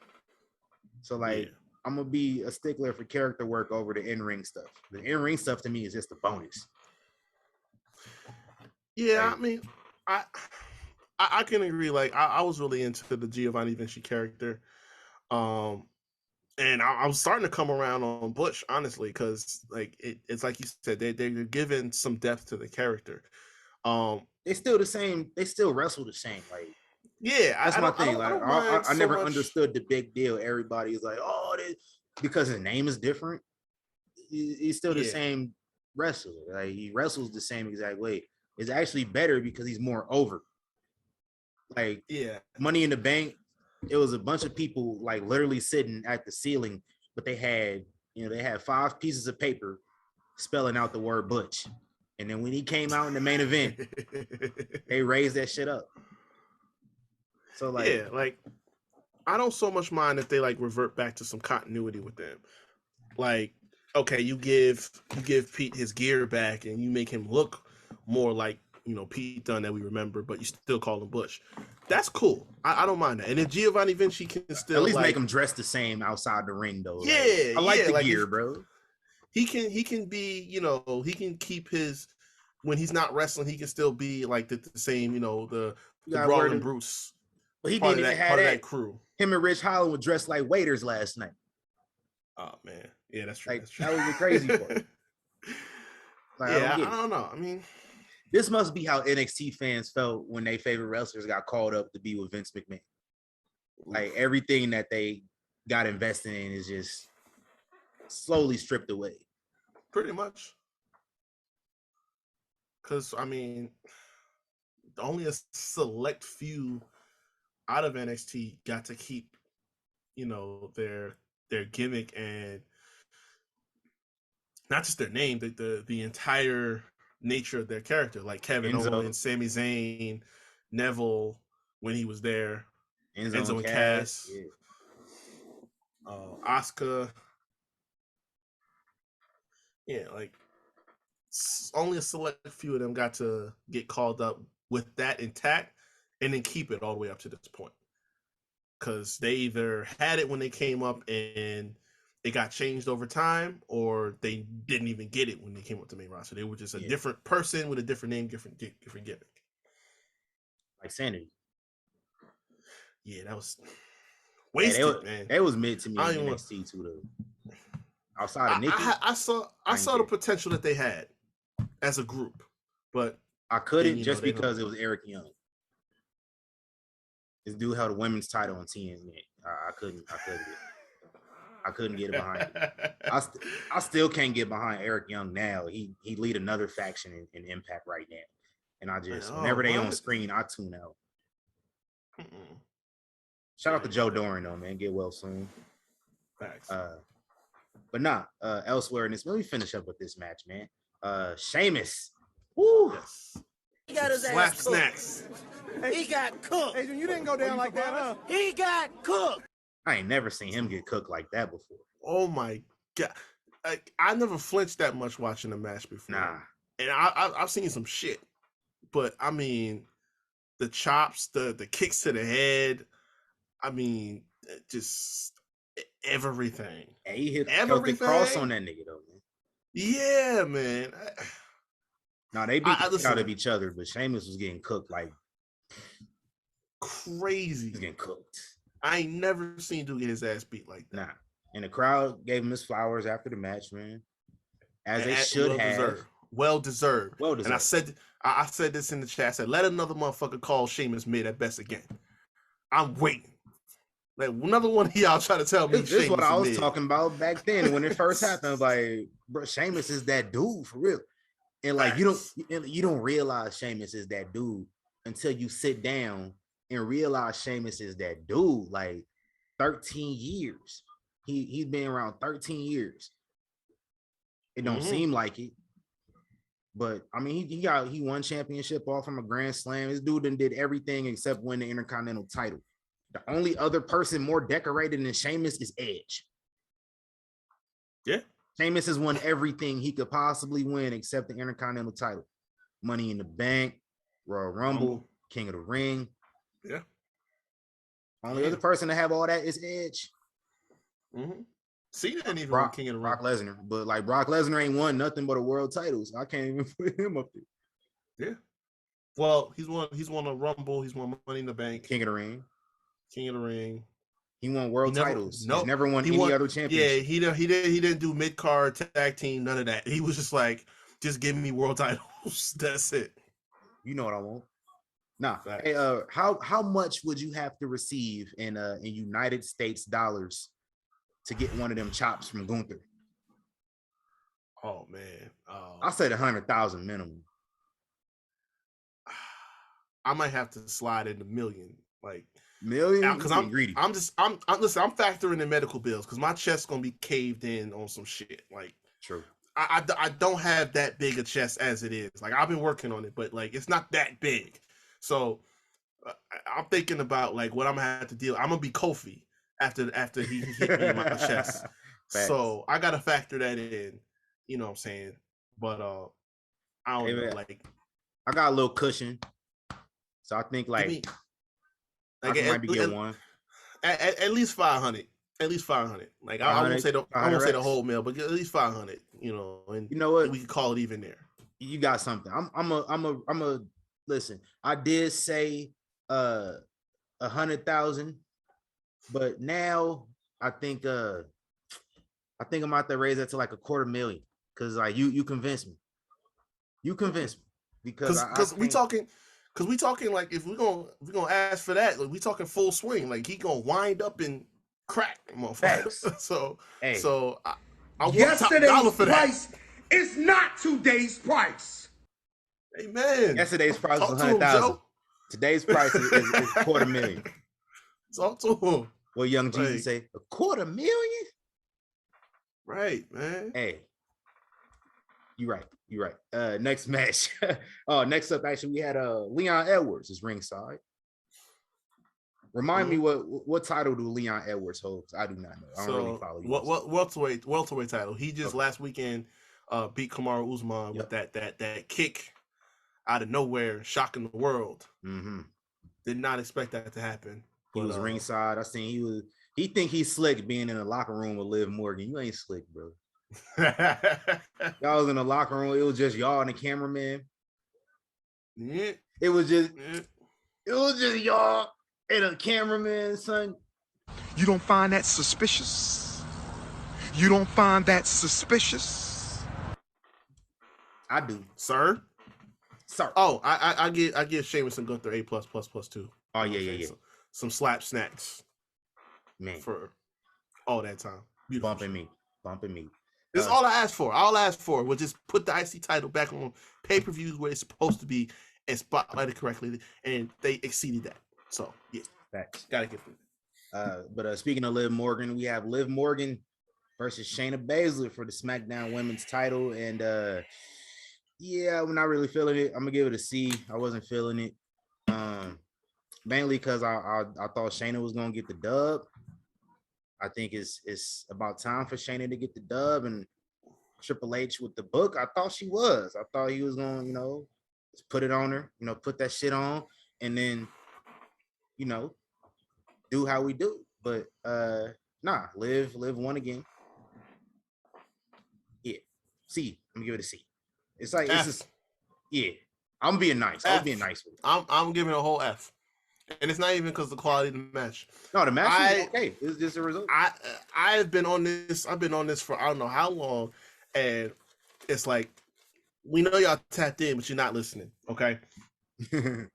Speaker 1: So like, I'm going to be a stickler for character work over the in-ring stuff. The in-ring stuff to me is just a bonus.
Speaker 2: Yeah, like, I mean, I can agree. Like, I was really into the Giovanni Vinci character. And I was starting to come around on Butch, honestly, because like it's like you said, they're giving some depth to the character.
Speaker 1: They still the same. They still wrestle the same. Like,
Speaker 2: yeah,
Speaker 1: that's my thing. I never understood the big deal. Everybody is like, oh, because his name is different. He's still the same wrestler. Like he wrestles the same exact way. It's actually better because he's more over. Like, Money in the Bank. It was a bunch of people like literally sitting at the ceiling, but they had 5 pieces of paper spelling out the word Butch. And then when he came out in the main event, they raised that shit up. So like,
Speaker 2: I don't so much mind if they like revert back to some continuity with them. Like, okay, you give Pete his gear back and you make him look more like Pete Dunne that we remember, but you still call him Bush. That's cool. I don't mind that. And then Giovanni Vinci can still
Speaker 1: at least make him dress the same outside the ring though.
Speaker 2: Yeah,
Speaker 1: I like the
Speaker 2: like
Speaker 1: gear, bro.
Speaker 2: He can be, he can keep his, when he's not wrestling, he can still be like the same, the Brawling Bruce.
Speaker 1: But he didn't even have
Speaker 2: that crew.
Speaker 1: Him and Rich Holland would dress like waiters last night.
Speaker 2: Oh man, yeah, that's true.
Speaker 1: Like,
Speaker 2: that's true.
Speaker 1: That was the crazy part. Like,
Speaker 2: I don't know. I mean,
Speaker 1: this must be how NXT fans felt when their favorite wrestlers got called up to be with Vince McMahon. Like everything that they got invested in is just slowly stripped away.
Speaker 2: Pretty much. Because, I mean, only a select few out of NXT got to keep, their gimmick and not just their name, the entire nature of their character, like Kevin Owens, Sami Zayn, Neville when he was there, Enzo and Cass, Asuka. Yeah, like only a select few of them got to get called up with that intact and then keep it all the way up to this point. Because they either had it when they came up and it got changed over time, or they didn't even get it when they came up to the main roster. They were just a different person with a different name, different gimmick.
Speaker 1: Like Sanity.
Speaker 2: Yeah, that was wasted, man.
Speaker 1: That was mid to me in NXT too, though. Outside of Nikki,
Speaker 2: I saw the potential that they had as a group, but
Speaker 1: I couldn't just because it was Eric Young. This dude held a women's title on TNA. I couldn't get it behind it. I still can't get behind Eric Young now. He lead another faction in Impact right now, and I just whenever they on screen, I tune out. Shout out to Joe Doran though, man. Get well soon.
Speaker 2: Thanks.
Speaker 1: But elsewhere in this, let me finish up with this match, man. Sheamus. Woo!
Speaker 2: Yes.
Speaker 4: He got his
Speaker 2: slap
Speaker 4: ass
Speaker 2: snacks.
Speaker 4: He got cooked.
Speaker 5: Adrian, you didn't go down like that, huh?
Speaker 4: He got cooked.
Speaker 1: I ain't never seen him get cooked like that before.
Speaker 2: Oh my god! I never flinched that much watching a match before.
Speaker 1: Nah,
Speaker 2: and I've seen some shit, but I mean, the chops, the kicks to the head. I mean, just everything.
Speaker 1: And he hit the cross on that nigga though, man.
Speaker 2: Yeah, man.
Speaker 1: No, they beat the out of each other, but Sheamus was getting cooked like
Speaker 2: crazy.
Speaker 1: He's getting cooked.
Speaker 2: I ain't never seen dude get his ass beat like that.
Speaker 1: Nah. And the crowd gave him his flowers after the match, man. As they should have.
Speaker 2: Well deserved. And I said this in the chat. I said, let another motherfucker call Sheamus mid at best again. I'm waiting. Like another one of y'all try to tell me.
Speaker 1: This is what I was talking about back then when it first happened. I was like, bro, Sheamus is that dude for real. And like you don't realize Sheamus is that dude until you sit down and realize Sheamus is that dude. Like 13 years. He's been around 13 years. It don't seem like it. But I mean, he won championship off from a Grand Slam. This dude did everything except win the Intercontinental title. The only other person more decorated than Sheamus is Edge.
Speaker 2: Yeah.
Speaker 1: Sheamus has won everything he could possibly win except the Intercontinental title. Money in the Bank, Royal Rumble, King of the Ring.
Speaker 2: Yeah.
Speaker 1: Only other person to have all that is Edge.
Speaker 2: Cena didn't even win King of the Ring.
Speaker 1: Brock Lesnar. But like Brock Lesnar ain't won nothing but a world title. So I can't even put him up there.
Speaker 2: Yeah. Well, he's won a Rumble, he's won Money in the Bank.
Speaker 1: King of the Ring.
Speaker 2: He
Speaker 1: won world titles. He's never won any other championship.
Speaker 2: Yeah, he didn't do mid-card, tag team, none of that. He was just like, just give me world titles. That's it.
Speaker 1: You know what I want. Nah. Hey, how much would you have to receive in United States dollars to get one of them chops from Gunther?
Speaker 2: Oh man.
Speaker 1: I said 100,000 minimum.
Speaker 2: I might have to slide into million. Like
Speaker 1: million?
Speaker 2: Because I'm greedy. I'm factoring in medical bills because my chest's gonna be caved in on some shit. Like
Speaker 1: true.
Speaker 2: I don't have that big a chest as it is. Like I've been working on it, but like it's not that big. So I'm thinking about like what I'm gonna have to deal. I'm gonna be Kofi after he hit me in my chest. Facts. So I gotta factor that in. You know what I'm saying? But I don't know. Like
Speaker 1: I got a little cushion, so I think like I might be getting one.
Speaker 2: At least 500. At least 500. Like I won't say the whole meal, but at least 500. You know, and
Speaker 1: you know what?
Speaker 2: We can call it even there.
Speaker 1: You got something. I'm a listen. I did say 100,000, but now I think I'm out there raise that to like $250,000 because like you convinced me. You convinced me because
Speaker 2: we talking like if we're gonna ask for that, like, we talking full swing. Like he gonna wind up and crack, motherfucker. so I want
Speaker 5: yesterday's
Speaker 2: top dollar for
Speaker 5: price
Speaker 2: that.
Speaker 5: is not today's price.
Speaker 2: Amen.
Speaker 1: Yesterday's price was 100,000. Today's price is $250,000.
Speaker 2: Talk to him.
Speaker 1: What Young Jesus say? $250,000?
Speaker 2: Right, man.
Speaker 1: Hey, you right. Next match. Next up, actually, we had Leon Edwards is ringside. Remind me what title do Leon Edwards hold? I do not know. I don't really follow you.
Speaker 2: What welterweight title? He just last weekend beat Kamaru Usman with that kick out of nowhere, shocking the world.
Speaker 1: Mm-hmm.
Speaker 2: Did not expect that to happen.
Speaker 1: He was ringside. I seen he think he's slick being in the locker room with Liv Morgan. You ain't slick, bro. Y'all was in the locker room. It was just y'all and the cameraman.
Speaker 2: Yeah.
Speaker 1: It was just y'all and a cameraman, son.
Speaker 3: You don't find that suspicious? You don't find that suspicious?
Speaker 1: I do,
Speaker 2: sir. Oh, I give Sheamus and Gunther A+++++.
Speaker 1: Oh yeah.
Speaker 2: Some slap snacks,
Speaker 1: man,
Speaker 2: for all that time. Beautiful.
Speaker 1: Bumping me.
Speaker 2: This is all I asked for. All I asked for was just put the IC title back on pay-per-views where it's supposed to be and spotlight it correctly, and they exceeded that. So yeah,
Speaker 1: facts.
Speaker 2: Gotta give it.
Speaker 1: But speaking of Liv Morgan, we have Liv Morgan versus Shayna Baszler for the SmackDown Women's title, and yeah, we're not really feeling it. I'm gonna give it a C. I wasn't feeling it, mainly because I thought Shayna was gonna get the dub. I think it's about time for Shayna to get the dub, and Triple H with the book. I thought she was. I thought he was going, just put it on her, put that shit on, and then, do how we do. But nah, Liv won again. Yeah, C. I'm gonna give it a C. It's like
Speaker 2: F.
Speaker 1: It's just, yeah. I'm being nice. I was being nice with it.
Speaker 2: I'm giving it a whole F. And it's not even because of the quality of the match.
Speaker 1: No, the match is okay. It's just a result.
Speaker 2: I've been on this for I don't know how long, and it's like we know y'all tapped in, but you're not listening. Okay. I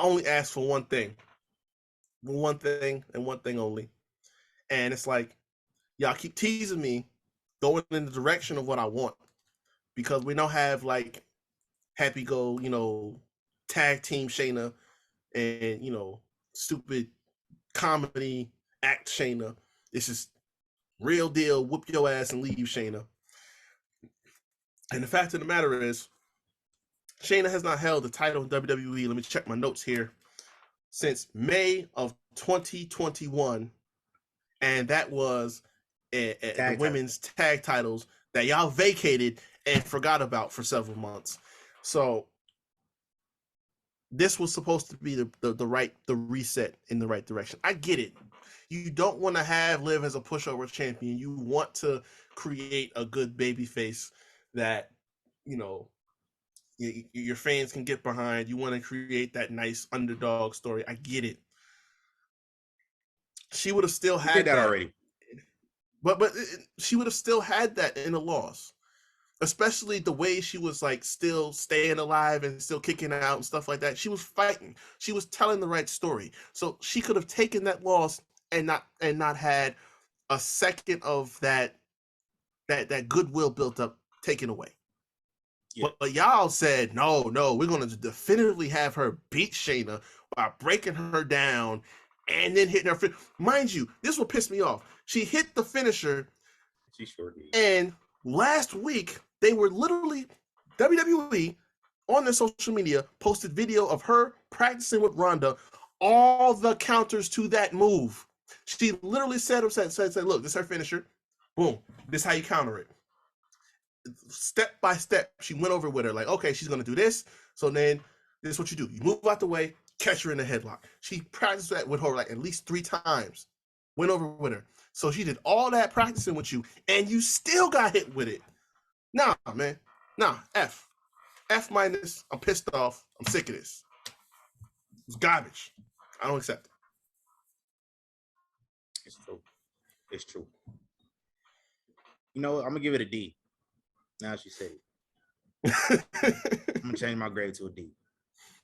Speaker 2: only asked for one thing, and one thing only, and it's like y'all keep teasing me, going in the direction of what I want, because we now have like Happy Go, tag team Shayna. And stupid comedy act Shayna. This is real deal. Whoop your ass and leave Shayna. And the fact of the matter is, Shayna has not held the title in WWE. Let me check my notes here. Since May of 2021, and that was the women's tag titles that y'all vacated and forgot about for several months. So this was supposed to be the reset in the right direction. I get it. You don't want to have Liv as a pushover champion. You want to create a good baby face that, your fans can get behind. You want to create that nice underdog story. I get it. She would have still had
Speaker 1: that already.
Speaker 2: But she would have still had that in a loss. Especially the way she was like still staying alive and still kicking out and stuff like that. She was fighting. She was telling the right story. So she could have taken that loss and not had a second of that goodwill built up taken away. Yeah. But y'all said no, we're gonna definitively have her beat Shayna by breaking her down and then hitting her. Mind you, this will piss me off. She hit the finisher.
Speaker 1: She sure did.
Speaker 2: And last week, they were literally, WWE on their social media posted video of her practicing with Ronda all the counters to that move. She literally said, look, this is her finisher. Boom. This is how you counter it. step by step, she went over with her. Like, okay, she's gonna do this. So then this is what you do. You move out the way, catch her in the headlock. She practiced that with her like at least 3 times. Went over with her. So she did all that practicing with you, and you still got hit with it. Nah, man. Nah, F. F minus. I'm pissed off. I'm sick of this. It's garbage. I don't accept it.
Speaker 1: It's true. It's true. You know what? I'm gonna give it a D. Now she said it. I'm gonna change my grade to a D.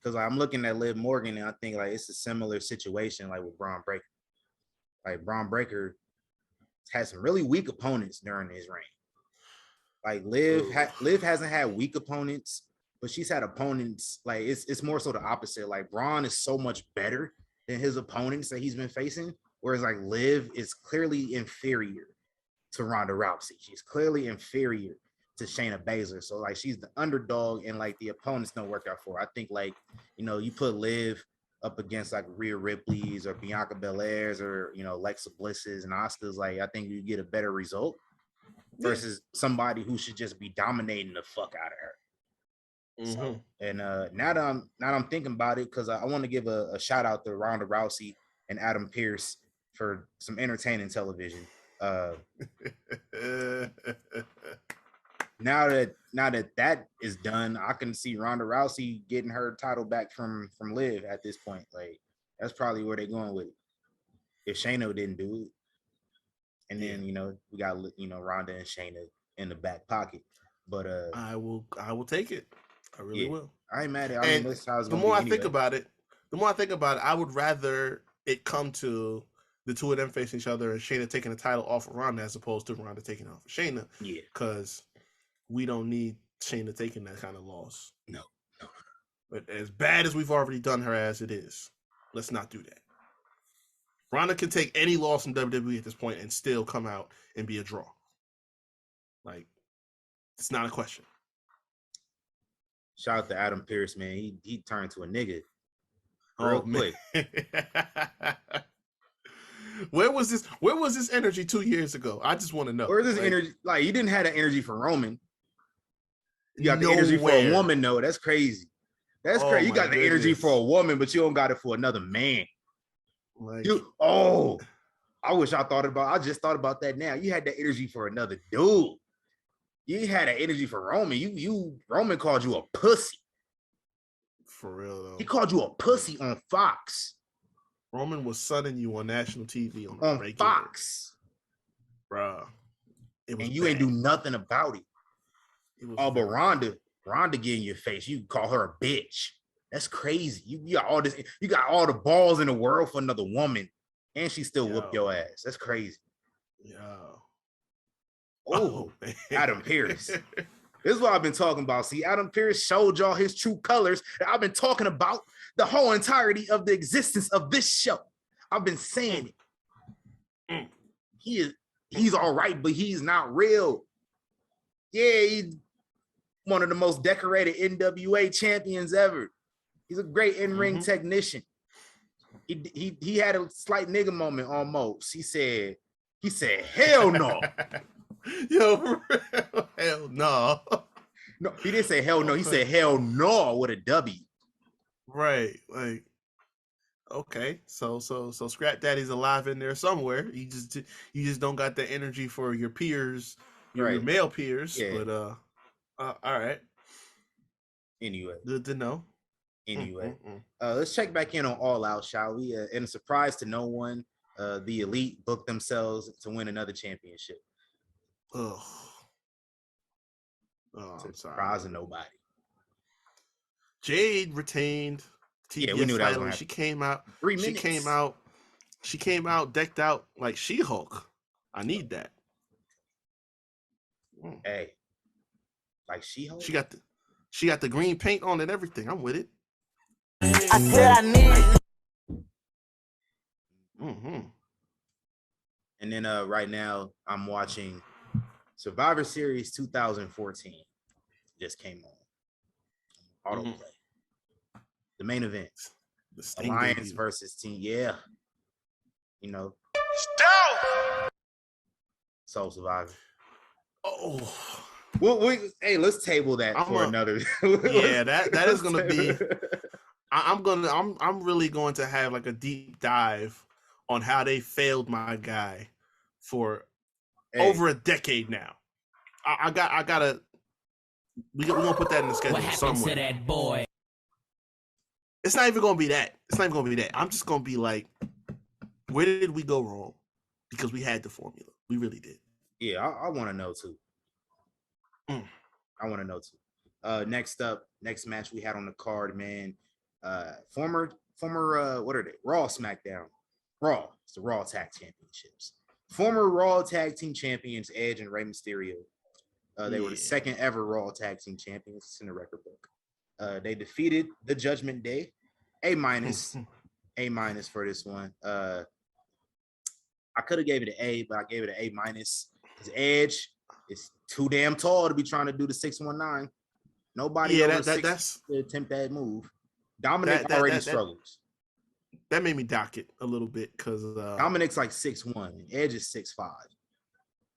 Speaker 1: Because I'm looking at Liv Morgan and I think like it's a similar situation like with Braun Breaker. Like Braun Breaker had some really weak opponents during his reign. Like Liv hasn't had weak opponents, but she's had opponents like it's more so the opposite. Like Braun is so much better than his opponents that he's been facing, whereas like Liv is clearly inferior to Ronda Rousey. She's clearly inferior to Shayna Baszler. So like she's the underdog and like the opponents don't work out for her. I think like, you know, you put Liv up against like Rhea Ripley's or Bianca Belair's or, you know, Alexa Bliss's and Asuka's, like I think you get a better result versus somebody who should just be dominating the fuck out of her. Mm-hmm. So, and now that I'm thinking about it, because I want to give a shout out to Ronda Rousey and Adam Pearce for some entertaining television. Now that is done, I can see Ronda Rousey getting her title back from Liv at this point. Like that's probably where they're going with it. If Shayna didn't do it, and then you know we got Ronda and Shayna in the back pocket. But
Speaker 2: I will take it. I really will.
Speaker 1: I ain't mad at it. I mean, that's how it's
Speaker 2: the more I think about it, I would rather it come to the two of them facing each other and Shayna taking the title off of Ronda as opposed to Ronda taking it off of Shayna.
Speaker 1: Yeah,
Speaker 2: because we don't need Shayna taking that kind of loss.
Speaker 1: No.
Speaker 2: But as bad as we've already done her as it is, let's not do that. Ronda can take any loss in WWE at this point and still come out and be a draw. Like, it's not a question.
Speaker 1: Shout out to Adam Pearce, man. He turned to a nigga real quick.
Speaker 2: Where was this energy 2 years ago? I just want to know.
Speaker 1: Where's this energy? Like, you didn't have the energy for Roman. You got the energy for a woman, though. That's crazy. That's crazy. You got the energy for a woman, but you don't got it for another man.
Speaker 2: Like,
Speaker 1: I wish I just thought about that now. You had the energy for another dude. You had an energy for Roman. Roman called you a pussy.
Speaker 2: For real though.
Speaker 1: He called you a pussy on Fox.
Speaker 2: Roman was sunning you on national TV
Speaker 1: on Fox.
Speaker 2: Bruh.
Speaker 1: And you ain't do nothing about it. But Ronda getting your face. You call her a bitch. That's crazy. You got all this. You got all the balls in the world for another woman, and she still whoop your ass. That's crazy. Oh, Adam Pearce. This is what I've been talking about. See, Adam Pearce showed y'all his true colors that I've been talking about the whole entirety of the existence of this show. I've been saying it. He's all right, but he's not real. Yeah, he's one of the most decorated NWA champions ever. He's a great in-ring technician. He had a slight nigga moment almost. He said, hell no.
Speaker 2: Yo, hell no.
Speaker 1: No, he didn't say hell no. He said hell no with a W.
Speaker 2: Right. Like, okay. So Scrap Daddy's alive in there somewhere. You just don't got the energy for your peers, your male peers. Yeah. But all right.
Speaker 1: Anyway.
Speaker 2: Good to know.
Speaker 1: Anyway. Let's check back in on All Out, shall we? In a surprise to no one, the Elite booked themselves to win another championship.
Speaker 2: Oh,
Speaker 1: I'm surprising nobody.
Speaker 2: Jade retained TBS
Speaker 1: we knew that
Speaker 2: title.
Speaker 1: Was
Speaker 2: she came out.
Speaker 1: 3 minutes.
Speaker 2: She came out decked out like She-Hulk. I need that.
Speaker 1: Hey, like She-Hulk.
Speaker 2: She got the green paint on and everything. I'm with it.
Speaker 4: I said I need.
Speaker 1: And then right now I'm watching Survivor Series 2014 just came on. Autoplay. The main event. The Alliance versus Team. Yeah. You know.
Speaker 4: Stop.
Speaker 1: Soul Survivor.
Speaker 2: Oh.
Speaker 1: Hey, let's table that for another.
Speaker 2: Yeah, that is gonna be. I'm really going to have like a deep dive on how they failed my guy for over a decade now. I gotta. We're gonna put that in the schedule
Speaker 6: What happened
Speaker 2: somewhere.
Speaker 6: to that boy?
Speaker 2: It's not even gonna be that. I'm just gonna be like, where did we go wrong? Because we had the formula. We really did.
Speaker 1: Yeah, I want to know too. I want to know too. Next match we had on the card, man. Former what are they? Raw, SmackDown, Raw. It's the Raw Tag Championships. Former Raw Tag Team Champions Edge and Rey Mysterio. They were the second ever Raw Tag Team Champions. It's in the record book. They defeated the Judgment Day. A minus for this one. I could have gave it an A, but I gave it an A minus. Because Edge is too damn tall to be trying to do the 619. Nobody over six to attempt that move. Dominic already struggles.
Speaker 2: That made me dock it a little bit because
Speaker 1: Dominic's like 6'1", and Edge is 6'5".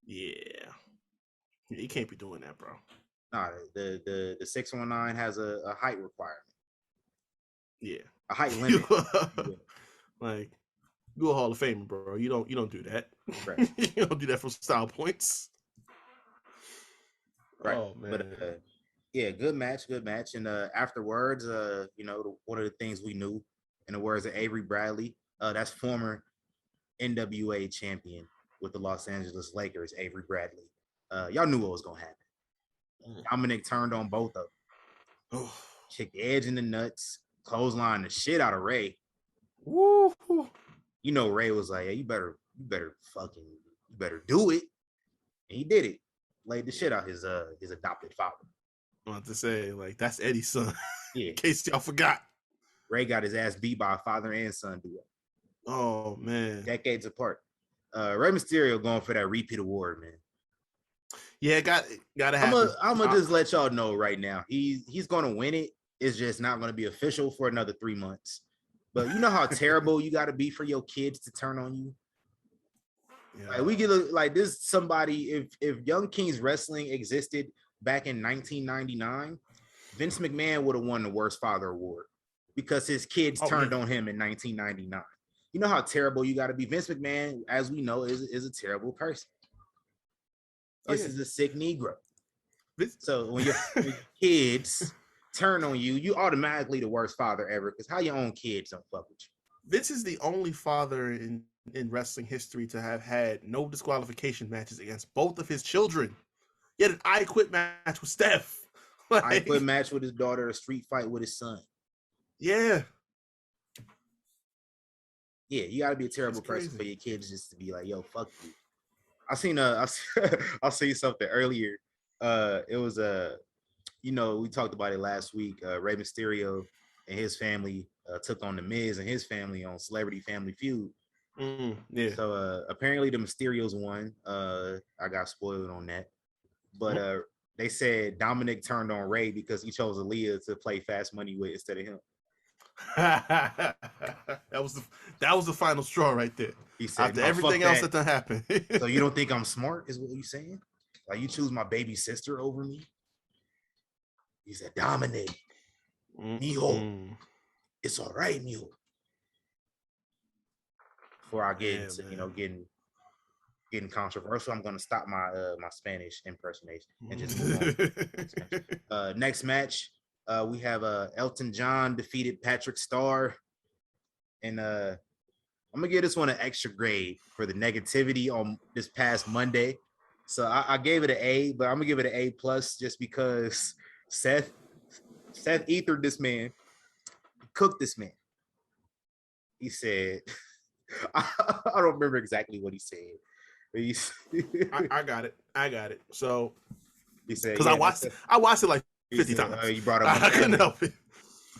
Speaker 2: Yeah, you can't be doing that, bro.
Speaker 1: Nah, the 619 has a height requirement.
Speaker 2: Yeah,
Speaker 1: a height limit.
Speaker 2: Like, you're a Hall of Famer, bro. You don't do that.
Speaker 1: Right.
Speaker 2: You don't do that for style points.
Speaker 1: Right.
Speaker 2: Oh man.
Speaker 1: But yeah, good match. And afterwards, one of the things we knew, in the words of Avery Bradley, that's former NWA champion with the Los Angeles Lakers, Avery Bradley. Y'all knew what was gonna happen. Dominic turned on both of them. Kicked Edge in the nuts, clothesline the shit out of Ray.
Speaker 2: Woo!
Speaker 1: You know, Ray was like, "Hey, you better do it," and he did it. Laid the shit out his adopted father.
Speaker 2: I want to say, like, that's Eddie's son.
Speaker 1: Yeah.
Speaker 2: In case y'all forgot.
Speaker 1: Ray got his ass beat by a father and son duo.
Speaker 2: Oh man.
Speaker 1: Decades apart. Rey Mysterio going for that repeat award, man.
Speaker 2: Yeah, gotta happen.
Speaker 1: I'm gonna just let y'all know right now. He's gonna win it. It's just not gonna be official for another 3 months. But you know how terrible you gotta be for your kids to turn on you. Yeah. Like, we get like this. Somebody, if Young Kings Wrestling existed back in 1999, Vince McMahon would have won the Worst Father Award because his kids turned on him in 1999. You know how terrible you got to be. Vince McMahon, as we know, is a terrible person. This is a sick Negro. So when your kids turn on you, you automatically the worst father ever, because how your own kids don't fuck with you.
Speaker 2: Vince is the only father in wrestling history to have had no disqualification matches against both of his children. He had an I Quit match with Steph.
Speaker 1: Like, I Quit match with his daughter, a street fight with his son.
Speaker 2: Yeah.
Speaker 1: Yeah, you gotta be a terrible person for your kids just to be like, yo, fuck you. I seen something earlier. It was we talked about it last week. Rey Mysterio and his family took on the Miz and his family on Celebrity Family Feud.
Speaker 2: Yeah.
Speaker 1: So apparently the Mysterios won. I got spoiled on that. But they said Dominic turned on Ray because he chose Aaliyah to play Fast Money with instead of him.
Speaker 2: that was the final straw right there.
Speaker 1: He said,
Speaker 2: after everything else that done happened.
Speaker 1: So you don't think I'm smart, is what you saying? Like, you choose my baby sister over me? He said, Dominic, mijo, it's all right, mijo. Before I get into, getting controversial, I'm gonna stop my my Spanish impersonation and just move on. Next match, we have Elton John defeated Patrick Starr, and I'm gonna give this one an extra grade for the negativity on this past Monday. So I gave it an A, but I'm gonna give it an A plus just because Seth ethered this man, cooked this man. He said, I don't remember exactly what he said.
Speaker 2: I got it. So
Speaker 1: he said,
Speaker 2: because I watched it like 50 times.
Speaker 1: You brought up.
Speaker 2: I couldn't help it.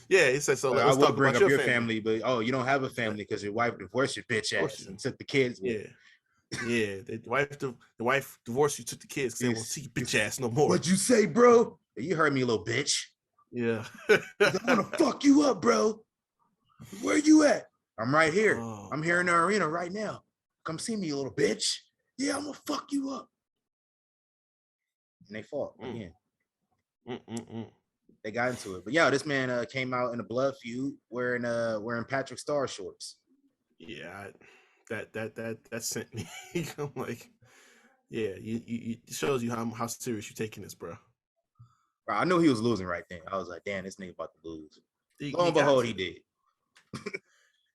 Speaker 2: Yeah, he said so.
Speaker 1: I will bring up your family, but you don't have a family because your wife divorced your bitch ass and took the kids.
Speaker 2: Yeah. The wife divorced you, took the kids because they won't see your bitch ass no more.
Speaker 1: What'd you say, bro? You heard me, little bitch.
Speaker 2: Yeah.
Speaker 1: I'm gonna fuck you up, bro. Where you at? I'm right here. I'm here in the arena right now. Come see me, you little bitch. Yeah, I'm gonna fuck you up. and they fought again.
Speaker 2: Mm-mm-mm.
Speaker 1: They got into it, but yeah, this man came out in a blood feud wearing Patrick Star shorts.
Speaker 2: Yeah, that sent me. I'm like, yeah, you it shows you how serious you're taking this, bro.
Speaker 1: Bro, I knew he was losing right then. I was like, damn, this nigga about to lose. Lo and
Speaker 2: got
Speaker 1: behold,
Speaker 2: to.
Speaker 1: he did.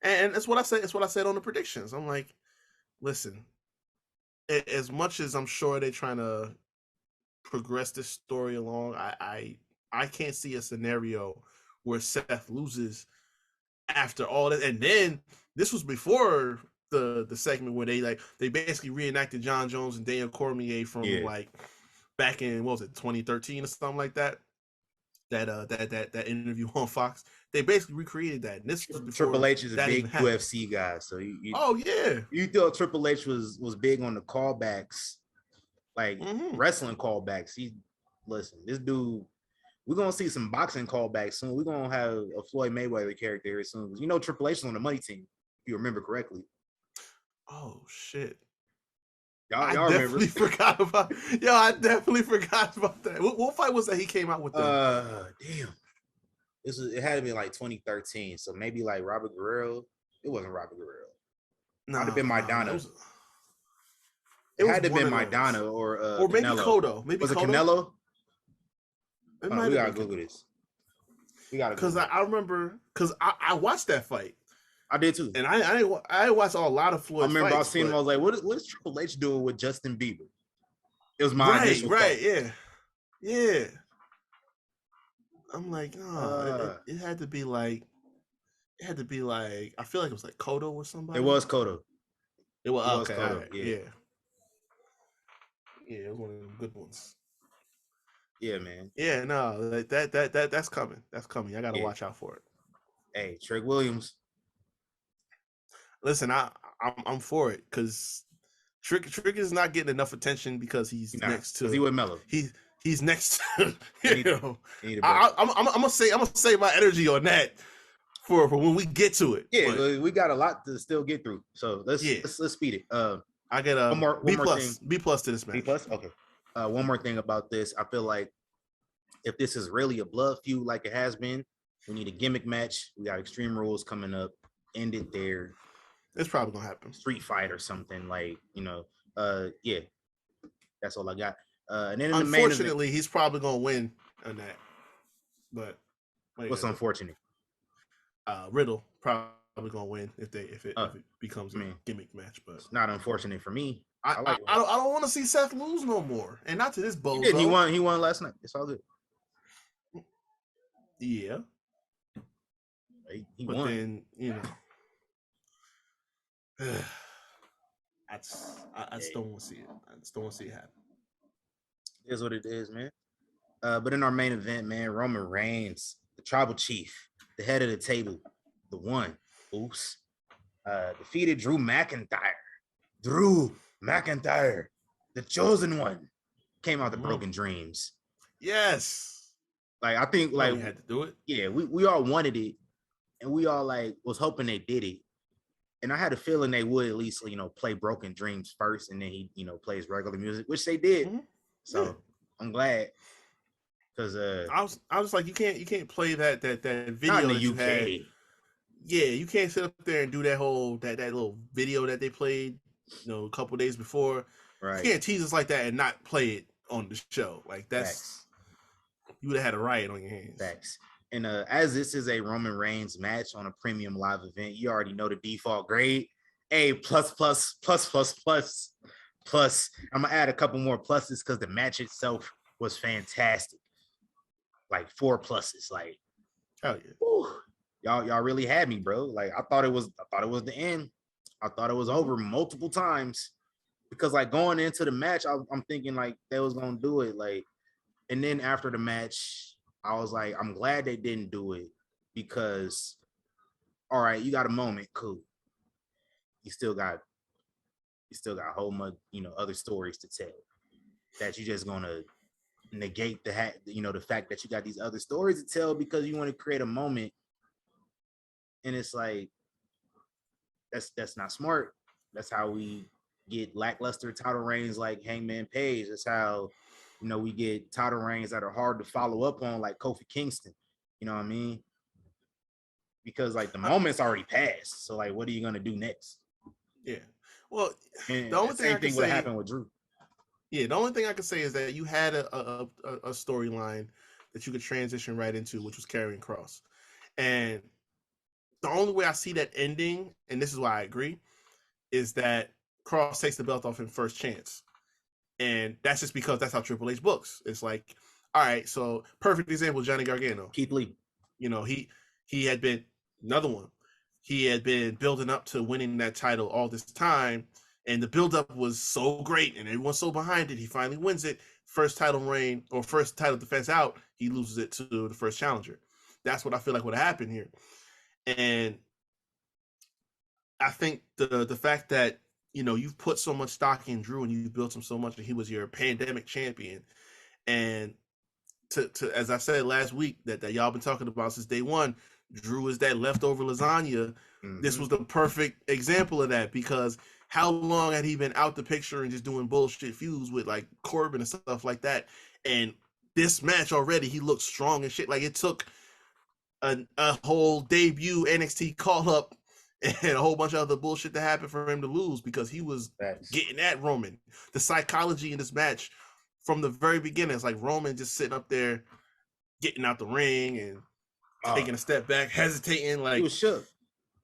Speaker 2: And that's what I said. It's what I said on the predictions. I'm like, listen, as much as I'm sure they're trying to progress this story along, I can't see a scenario where Seth loses after all that. And then this was before the segment where they basically reenacted John Jones and Daniel Cormier from like back in, what was it, 2013 or something like that. That interview on Fox, they basically recreated that. And this was before
Speaker 1: Triple H is a big UFC guy, so you thought Triple H was big on the callbacks, like wrestling callbacks. This dude. We're gonna see some boxing callbacks soon. We're gonna have a Floyd Mayweather character here soon. You know, Triple H is on the money team, if you remember correctly.
Speaker 2: Oh shit.
Speaker 1: Y'all
Speaker 2: definitely
Speaker 1: remember?
Speaker 2: I definitely forgot about that. What fight was that he came out with?
Speaker 1: Damn. It had to be like 2013, so maybe like Robert Guerrero. It wasn't Robert Guerrero. Might have been Maidana. It had to have been Maidana or
Speaker 2: maybe
Speaker 1: Canelo.
Speaker 2: Cotto. Maybe
Speaker 1: was it Canelo? We gotta Google this.
Speaker 2: Because I remember because I watched that fight.
Speaker 1: I did too.
Speaker 2: And I watched a lot of Floyd's
Speaker 1: I remember
Speaker 2: fights,
Speaker 1: I seen him. I was like, what is Triple H doing with Justin Bieber? It was my initial thought.
Speaker 2: Yeah. I'm like, no, it had to be like, I feel like it was like Cotto or somebody.
Speaker 1: It was Cotto.
Speaker 2: It was okay.
Speaker 1: Cotto.
Speaker 2: Right. Yeah, it was one of them good ones.
Speaker 1: Yeah, man.
Speaker 2: Yeah, no, that's coming. That's coming. I gotta watch out for it.
Speaker 1: Hey, Trick Williams.
Speaker 2: Listen, I'm for it because Trick is not getting enough attention because he's next to.
Speaker 1: He with Mello.
Speaker 2: He's next to. I'm gonna save my energy on that for when we get to it.
Speaker 1: Yeah, but we got a lot to still get through, so let's speed it.
Speaker 2: I get a B plus to this match.
Speaker 1: B plus, okay. One more thing about this, I feel like if this is really a blood feud like it has been, we need a gimmick match. We got Extreme Rules coming up. End it there.
Speaker 2: It's probably gonna happen.
Speaker 1: Street fight or something like, yeah. That's all I got. And then
Speaker 2: unfortunately, he's probably gonna win on that. But
Speaker 1: what's unfortunate?
Speaker 2: Riddle probably gonna win if it becomes a gimmick match. But
Speaker 1: it's not unfortunate for me.
Speaker 2: I don't want to see Seth lose no more, and not to this bozo.
Speaker 1: He won last night. It's all good.
Speaker 2: Yeah.
Speaker 1: He won.
Speaker 2: Then I just don't want to see it. I just don't want to see it happen.
Speaker 1: It is what it is, man. But in our main event, man, Roman Reigns, the tribal chief, the head of the table, the one, defeated Drew McIntyre. Drew McIntyre, the chosen one, came out the Broken Dreams.
Speaker 2: Yes.
Speaker 1: Like, I think, like,
Speaker 2: we had to do it.
Speaker 1: Yeah, we all wanted it, and we all, like, was hoping they did it. And I had a feeling they would at least, play Broken Dreams first, and then he, plays regular music, which they did. Mm-hmm. So I'm glad. Because
Speaker 2: I was like, you can't play that video
Speaker 1: not in the
Speaker 2: that you
Speaker 1: UK.
Speaker 2: Had. Yeah, you can't sit up there and do that whole that little video that they played, a couple days before.
Speaker 1: Right.
Speaker 2: You can't tease us like that and not play it on the show. Like that's
Speaker 1: Facts.
Speaker 2: You would have had a riot on your hands.
Speaker 1: Facts. And as this is a Roman Reigns match on a premium live event, you already know the default grade. A plus. I'm gonna add a couple more pluses because the match itself was fantastic. Like 4 pluses. Like,
Speaker 2: hell yeah.
Speaker 1: Whew, y'all really had me, bro. Like I thought it was the end. I thought it was over multiple times because like going into the match, I'm thinking like they was gonna do it. Like, and then after the match, I was like, I'm glad they didn't do it because, all right, you got a moment, cool. You still got a whole much, other stories to tell that you just gonna negate the fact that you got these other stories to tell because you want to create a moment. And it's like, that's not smart. That's how we get lackluster title reigns like Hangman Page. That's how You know, we get title reigns that are hard to follow up on, like Kofi Kingston. You know what I mean? Because like the moment's already passed. So like, what are you gonna do next?
Speaker 2: Yeah. Well,
Speaker 1: And
Speaker 2: the only
Speaker 1: the
Speaker 2: thing I
Speaker 1: same
Speaker 2: can
Speaker 1: thing would
Speaker 2: say,
Speaker 1: have happened with Drew.
Speaker 2: yeah, the only thing I can say is that you had a storyline that you could transition right into, which was Karrion Kross. And the only way I see that ending, and this is why I agree, is that Kross takes the belt off him first chance. And that's just because that's how Triple H books. It's like, all right, so perfect example, Johnny Gargano.
Speaker 1: Keith Lee.
Speaker 2: You know, he had been another one. He had been building up to winning that title all this time, and the buildup was so great, and everyone's so behind it. He finally wins it. First title reign or first title defense out, he loses it to the first challenger. That's what I feel like would happen here. And I think the fact that, you know, you've put so much stock in Drew and you've built him so much, and he was your pandemic champion. And to as I said last week, that y'all been talking about since day one, Drew is that leftover lasagna. Mm-hmm. This was the perfect example of that, because how long had he been out the picture and just doing bullshit feuds with like Corbin and stuff like that? And this match already, he looked strong and shit. Like, it took a whole debut NXT call up and a whole bunch of other bullshit to happen for him to lose, because he was getting at Roman. The psychology in this match from the very beginning, it's like Roman just sitting up there, getting out the ring and taking a step back, hesitating. Like,
Speaker 1: he was shook.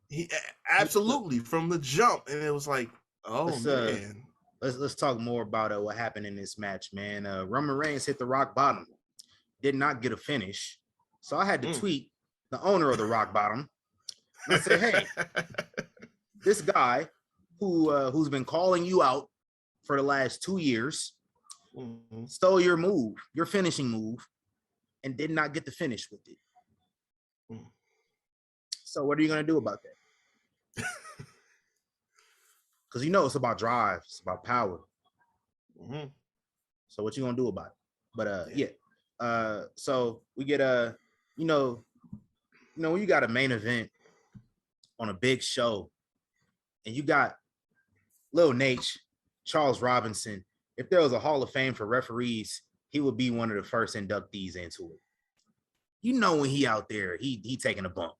Speaker 2: He absolutely from the jump, and it was like, oh man.
Speaker 1: Let's talk more about what happened in this match, man. Roman Reigns hit the rock bottom, did not get a finish, so I had to tweet the owner of the rock bottom. I said, hey, this guy who's been calling you out for the last 2 years stole your move, your finishing move, and did not get the finish with it. So what are you going to do about that? Because you know it's about drive, it's about power. So what you going to do about it? But so we get you know, when you got a main event on a big show and you got Lil Nate, Charles Robinson, if there was a Hall of Fame for referees, he would be one of the first inductees into it. You know, when he out there, he taking a bump.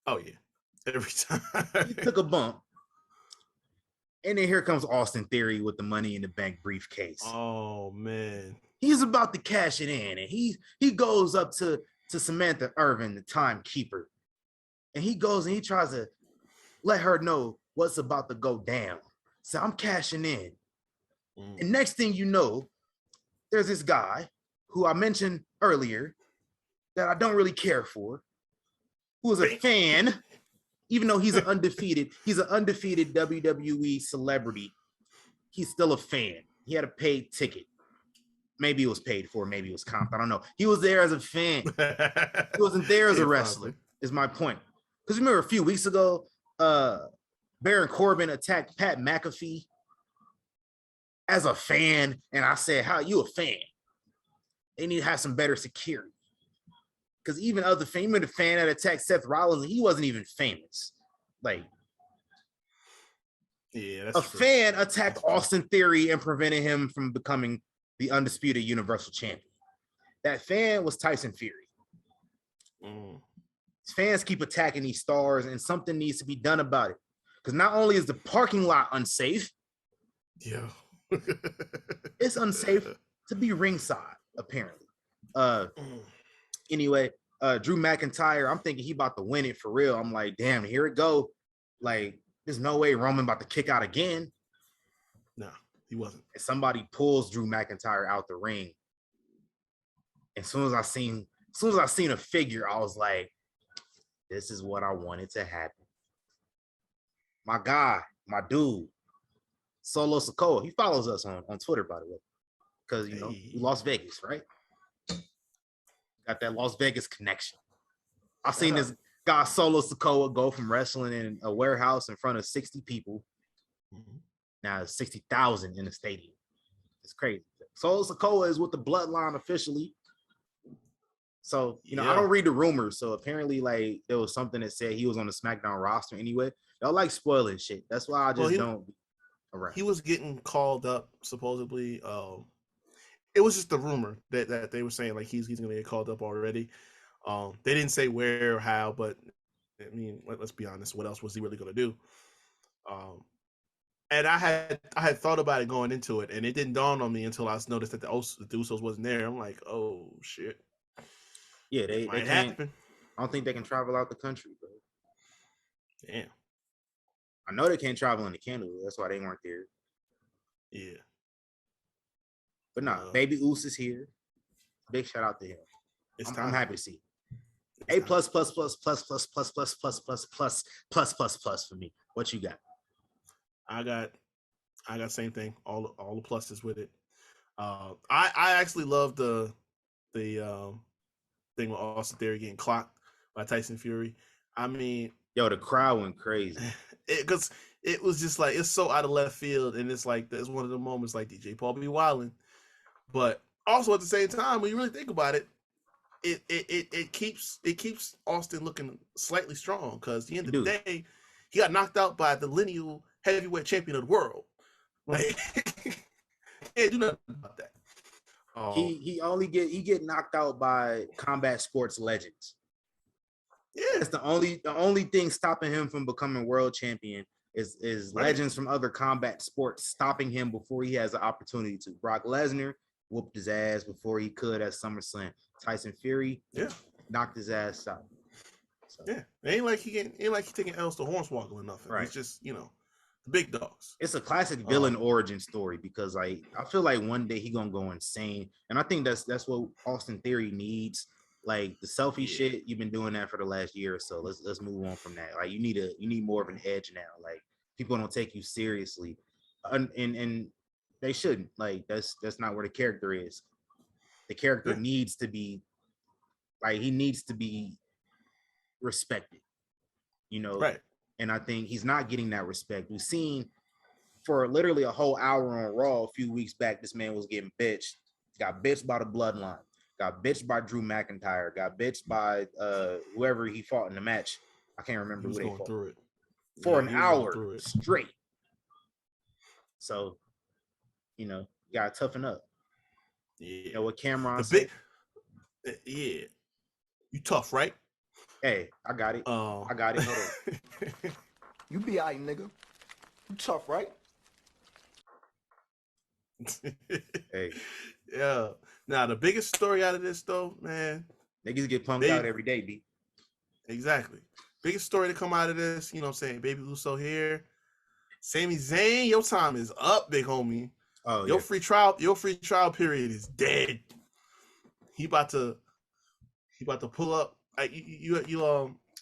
Speaker 2: Oh yeah, every time.
Speaker 1: He took a bump. And then here comes Austin Theory with the Money in the Bank briefcase.
Speaker 2: Oh man.
Speaker 1: He's about to cash it in, and he goes up to Samantha Irvin, the timekeeper. And he goes and he tries to let her know what's about to go down. So I'm cashing in. And next thing you know, there's this guy who I mentioned earlier that I don't really care for, who is a fan, even though he's an undefeated WWE celebrity. He's still a fan. He had a paid ticket. Maybe it was paid for, maybe it was comped. I don't know. He was there as a fan. He wasn't there as a wrestler, is my point. Because remember a few weeks ago, Baron Corbin attacked Pat McAfee as a fan, and I said, how you a fan? They need to have some better security. Because even the fan that attacked Seth Rollins, he wasn't even famous. Like,
Speaker 2: yeah,
Speaker 1: that's true. Fan attacked Austin Theory and prevented him from becoming the undisputed Universal Champion. That fan was Tyson Fury. Fans keep attacking these stars, and something needs to be done about it. Because not only is the parking lot unsafe, it's unsafe to be ringside, apparently. Anyway, Drew McIntyre, I'm thinking he about to win it for real. I'm like, damn, here it go. Like, there's no way Roman about to kick out again.
Speaker 2: No, he wasn't.
Speaker 1: And somebody pulls Drew McIntyre out the ring. As soon as I seen a figure, I was like, this is what I wanted to happen. My guy, my dude, Solo Sikoa, he follows us on Twitter, by the way. Because, you know, Las Vegas, right? Got that Las Vegas connection. I've seen this guy, Solo Sikoa, go from wrestling in a warehouse in front of 60 people. Now it's 60,000 in the stadium. It's crazy. Solo Sikoa is with the Bloodline officially. So, you know, I don't read the rumors. So apparently, like, there was something that said he was on the SmackDown roster anyway. Y'all like spoiling shit. That's why I just don't.
Speaker 2: He was getting called up, supposedly. it was just a rumor that they were saying like he's gonna get called up already. They didn't say where or how, but I mean, let's be honest. What else was he really gonna do? And I had thought about it going into it, and it didn't dawn on me until I noticed that the Usos wasn't there. I'm like, oh shit.
Speaker 1: Yeah, they
Speaker 2: might
Speaker 1: can't.
Speaker 2: happen.
Speaker 1: I don't think they can travel out the country, bro.
Speaker 2: Damn.
Speaker 1: I know they can't travel into Canada. That's why they weren't there.
Speaker 2: Yeah.
Speaker 1: But nah, Baby Oos is here. Big shout out to him. I'm happy to see. A plus plus plus plus plus plus plus plus plus plus plus plus plus for me. What you got?
Speaker 2: I got same thing. All the pluses with it. I actually love the thing with Austin Theory getting clocked by Tyson Fury. I mean,
Speaker 1: yo, the crowd went crazy
Speaker 2: because it was just like it's so out of left field, and it's like that's one of the moments like DJ Paul be wilding, but also at the same time, when you really think about it, it keeps Austin looking slightly strong because at the end of the day, he got knocked out by the lineal heavyweight champion of the world. Like, can't do nothing about that.
Speaker 1: He get knocked out by combat sports legends. Yeah, that's the only thing stopping him from becoming world champion is legends from other combat sports stopping him before he has the opportunity to. Brock Lesnar whooped his ass before he could at SummerSlam. Tyson Fury, knocked his ass out. So.
Speaker 2: Yeah, it ain't like he taking L's to Hornswoggle or nothing. Right. It's just the big dogs.
Speaker 1: It's a classic villain origin story because like I feel like one day he gonna go insane, and I think that's what Austin Theory needs. Like the selfie shit, you've been doing that for the last year or so. Let's move on from that. Like you need more of an edge now. Like people don't take you seriously, and they shouldn't. Like that's not where the character is. The character needs to be like he needs to be respected,
Speaker 2: right?
Speaker 1: And I think he's not getting that respect. We've seen for literally a whole hour on Raw a few weeks back, this man was getting bitched. Got bitched by the Bloodline. Got bitched by Drew McIntyre. Got bitched by whoever he fought in the match. I can't remember who they fought.
Speaker 2: Through it
Speaker 1: for an hour straight. So, you gotta toughen up.
Speaker 2: Yeah.
Speaker 1: You know what Cameron said?
Speaker 2: Yeah. You tough, right?
Speaker 1: Hey, I got it. I got it. Hold on.
Speaker 3: You be all right, nigga. You tough, right?
Speaker 1: Hey.
Speaker 2: Yeah. Now, the biggest story out of this, though, man.
Speaker 1: Niggas get punked out every day, B.
Speaker 2: Exactly. Biggest story to come out of this, you know what I'm saying? Baby Uso here. Sami Zayn, your time is up, big homie.
Speaker 1: Oh,
Speaker 2: your free trial period is dead. He about to pull up.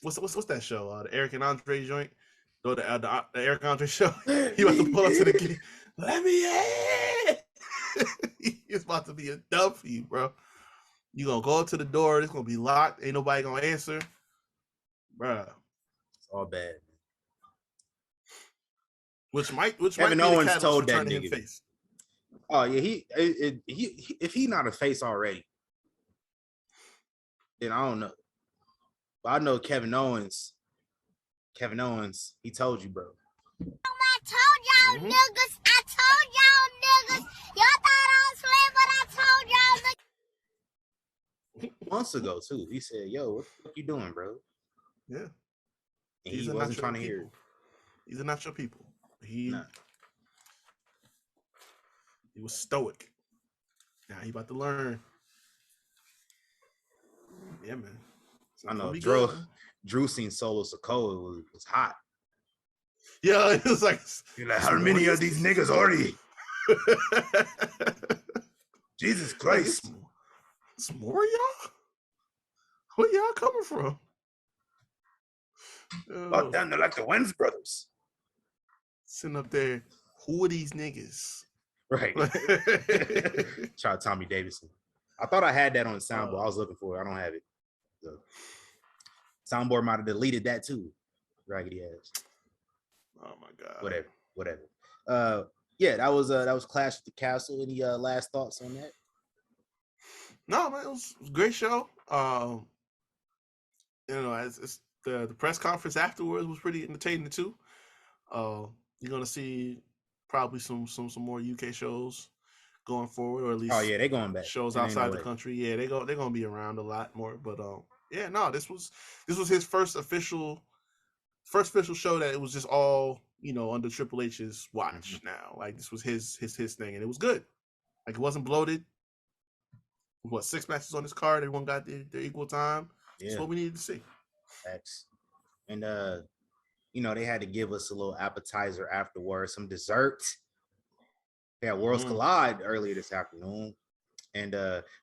Speaker 2: What's that show? The Eric and Andre joint? No, the Eric Andre show. He about to pull up to the gate. Let me in. He's about to be a Duffy, bro. You gonna go up to the door? It's gonna be locked. Ain't nobody gonna answer, bro.
Speaker 1: It's all bad.
Speaker 2: Which might
Speaker 1: Kevin
Speaker 2: be
Speaker 1: Owens
Speaker 2: the
Speaker 1: told that
Speaker 2: nigga.
Speaker 1: nigga. Face. Oh yeah, he if he not a face already, then I don't know. But I know Kevin Owens, he told you, bro.
Speaker 6: I told y'all niggas. I told y'all niggas. Y'all thought I was playing, but I told y'all niggas.
Speaker 1: Months ago too, he said, "Yo, what the fuck you doing, bro?"
Speaker 2: Yeah,
Speaker 1: and he wasn't trying to hear it.
Speaker 2: These are not your people. He was stoic. Now he about to learn. Yeah, man.
Speaker 1: I know Drew seen Solo Sikoa was hot.
Speaker 2: Yeah, it was like,
Speaker 1: you're like, how many of these niggas are you? Jesus Christ.
Speaker 2: It's more of y'all? Where y'all coming from?
Speaker 1: Fuck them, they're like the Wayans brothers.
Speaker 2: Sitting up there, who are these niggas?
Speaker 1: Right. Shout out Tommy Davidson. I thought I had that on the soundboard. I was looking for it. I don't have it. So, soundboard might have deleted that too. Raggedy ass.
Speaker 2: Oh my god.
Speaker 1: Whatever. Yeah, that was Clash at the Castle. Any last thoughts on that?
Speaker 2: No, man, it was a great show. It's the press conference afterwards was pretty entertaining too. You're gonna see probably some more UK shows going forward, or at least
Speaker 1: Oh yeah, they going back.
Speaker 2: shows
Speaker 1: It ain't
Speaker 2: outside
Speaker 1: no
Speaker 2: the
Speaker 1: way.
Speaker 2: country. Yeah, they're gonna be around a lot more. But yeah, no, this was his first official show that it was just all under Triple H's watch. Now, like this was his thing, and it was good. Like it wasn't bloated. What, 6 matches on this card? Everyone got their equal time. That's what we needed to see.
Speaker 1: Facts. And they had to give us a little appetizer afterwards, some dessert. They had Worlds Collide earlier this afternoon. And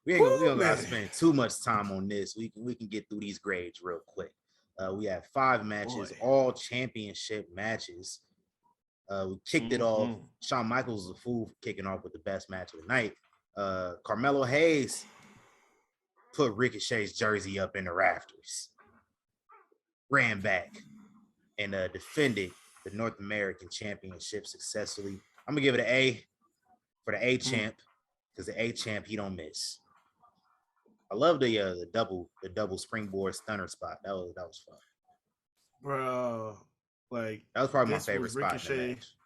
Speaker 1: we ain't gonna spend too much time on this. We can get through these grades real quick. We had 5 matches, all championship matches. We kicked it off. Shawn Michaels was a fool for kicking off with the best match of the night. Carmelo Hayes put Ricochet's jersey up in the rafters, ran back, and defended the North American Championship successfully. I'm gonna give it an A for the A champ, because the A champ, he don't miss. I love the double springboard stunner spot. That was fun,
Speaker 2: bro. Like
Speaker 1: that was probably my favorite spot in the match.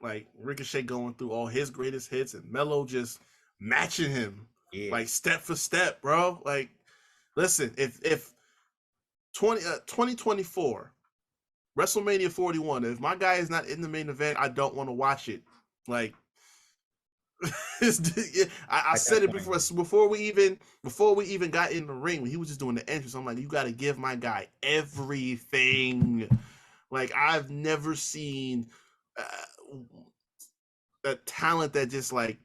Speaker 2: Like Ricochet going through all his greatest hits and Melo just matching him, like step for step, bro. Like, listen, if 2024 WrestleMania 41, if my guy is not in the main event, I don't want to watch it. Like, I said it before we even got in the ring, when he was just doing the entrance. I'm like, you got to give my guy everything. Like, I've never seen a talent that just like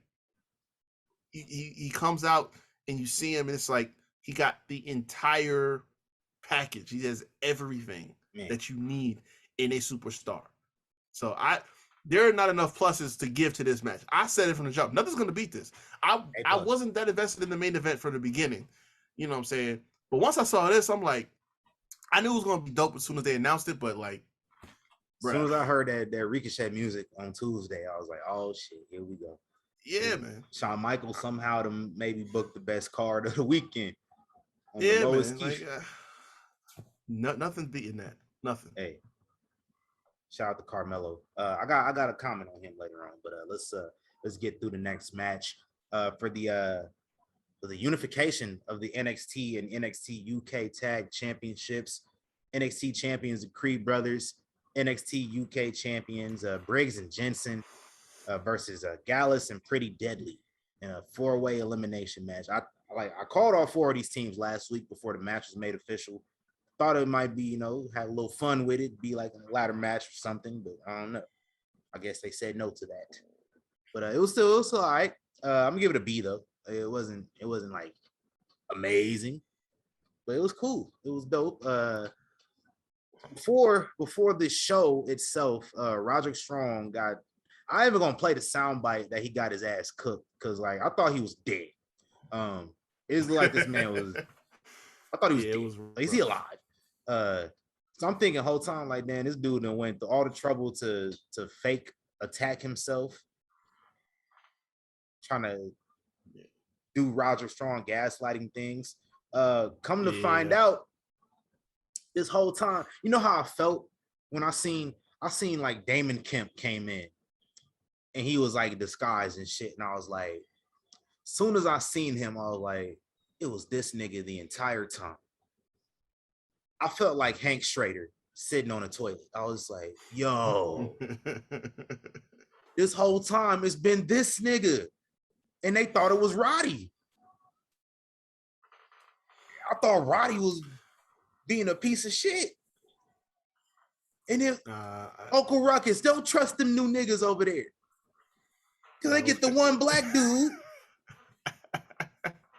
Speaker 2: he comes out and you see him and it's like he got the entire package. He has everything that you need in a superstar. So there are not enough pluses to give to this match. I said it from the jump. Nothing's gonna beat this. I wasn't that invested in the main event from the beginning. You know what I'm saying? But once I saw this, I'm like, I knew it was gonna be dope as soon as they announced it, but like,
Speaker 1: as soon as I heard that Ricochet music on Tuesday, I was like, oh shit, here we go.
Speaker 2: Yeah, man.
Speaker 1: Shawn Michaels somehow to maybe book the best card of the weekend.
Speaker 2: Yeah, man. Like, nothing beating that. Nothing.
Speaker 1: Hey, shout out to Carmelo. I got a comment on him later on, but let's get through the next match. For the unification of the NXT and NXT UK Tag Championships. NXT champions, the Creed Brothers. NXT UK champions, Briggs and Jensen versus Gallus and Pretty Deadly in a 4-way elimination match. I called all 4 of these teams last week before the match was made official. Thought it might be, have a little fun with it, be like a ladder match or something, but I don't know. I guess they said no to that. But it was still all right. I'm gonna give it a B though. It wasn't like amazing, but it was cool. It was dope. Before the show itself, Roderick Strong got. I ain't even gonna play the soundbite that he got his ass cooked, because like I thought he was dead. It's like this man was. I thought he was dead. Is he alive? So I'm thinking the whole time, like, man, this dude done went through all the trouble to fake attack himself, trying to do Roderick Strong gaslighting things. Come to find out, this whole time, you know how I felt when I seen like Damon Kemp came in and he was like disguised and shit, and I was like, soon as I seen him, I was like, it was this nigga the entire time. I felt like Hank Schrader sitting on a toilet. I was like, yo, this whole time it's been this nigga, and they thought it was Roddy. I thought Roddy was being a piece of shit. And then Uncle Ruckus, don't trust them new niggas over there, because they get the one black dude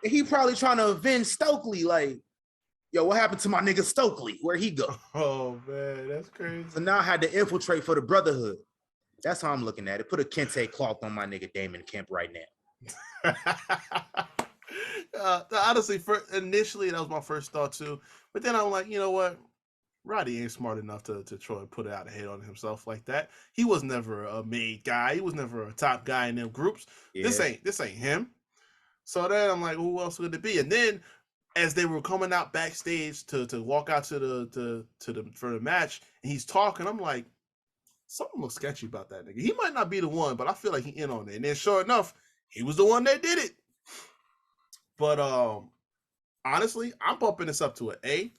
Speaker 1: and he probably trying to avenge Stokely. Like, yo, what happened to my nigga Stokely? Where'd he go?
Speaker 2: Oh man, that's crazy.
Speaker 1: So now I had to infiltrate for the Brotherhood. That's how I'm looking at it. Put a kente cloth on my nigga Damon Kemp right now.
Speaker 2: Honestly, initially that was my first thought too, but then I'm like, you know what? Roddy ain't smart enough to try and put it out ahead on himself like that. He was never a made guy. He was never a top guy in them groups. Yeah. This ain't him. So then I'm like, who else would it be? And then as they were coming out backstage to walk out for the match, and he's talking, I'm like, something looks sketchy about that nigga. He might not be the one, but I feel like he in on it. And then sure enough, he was the one that did it. But honestly, I'm bumping this up to an A,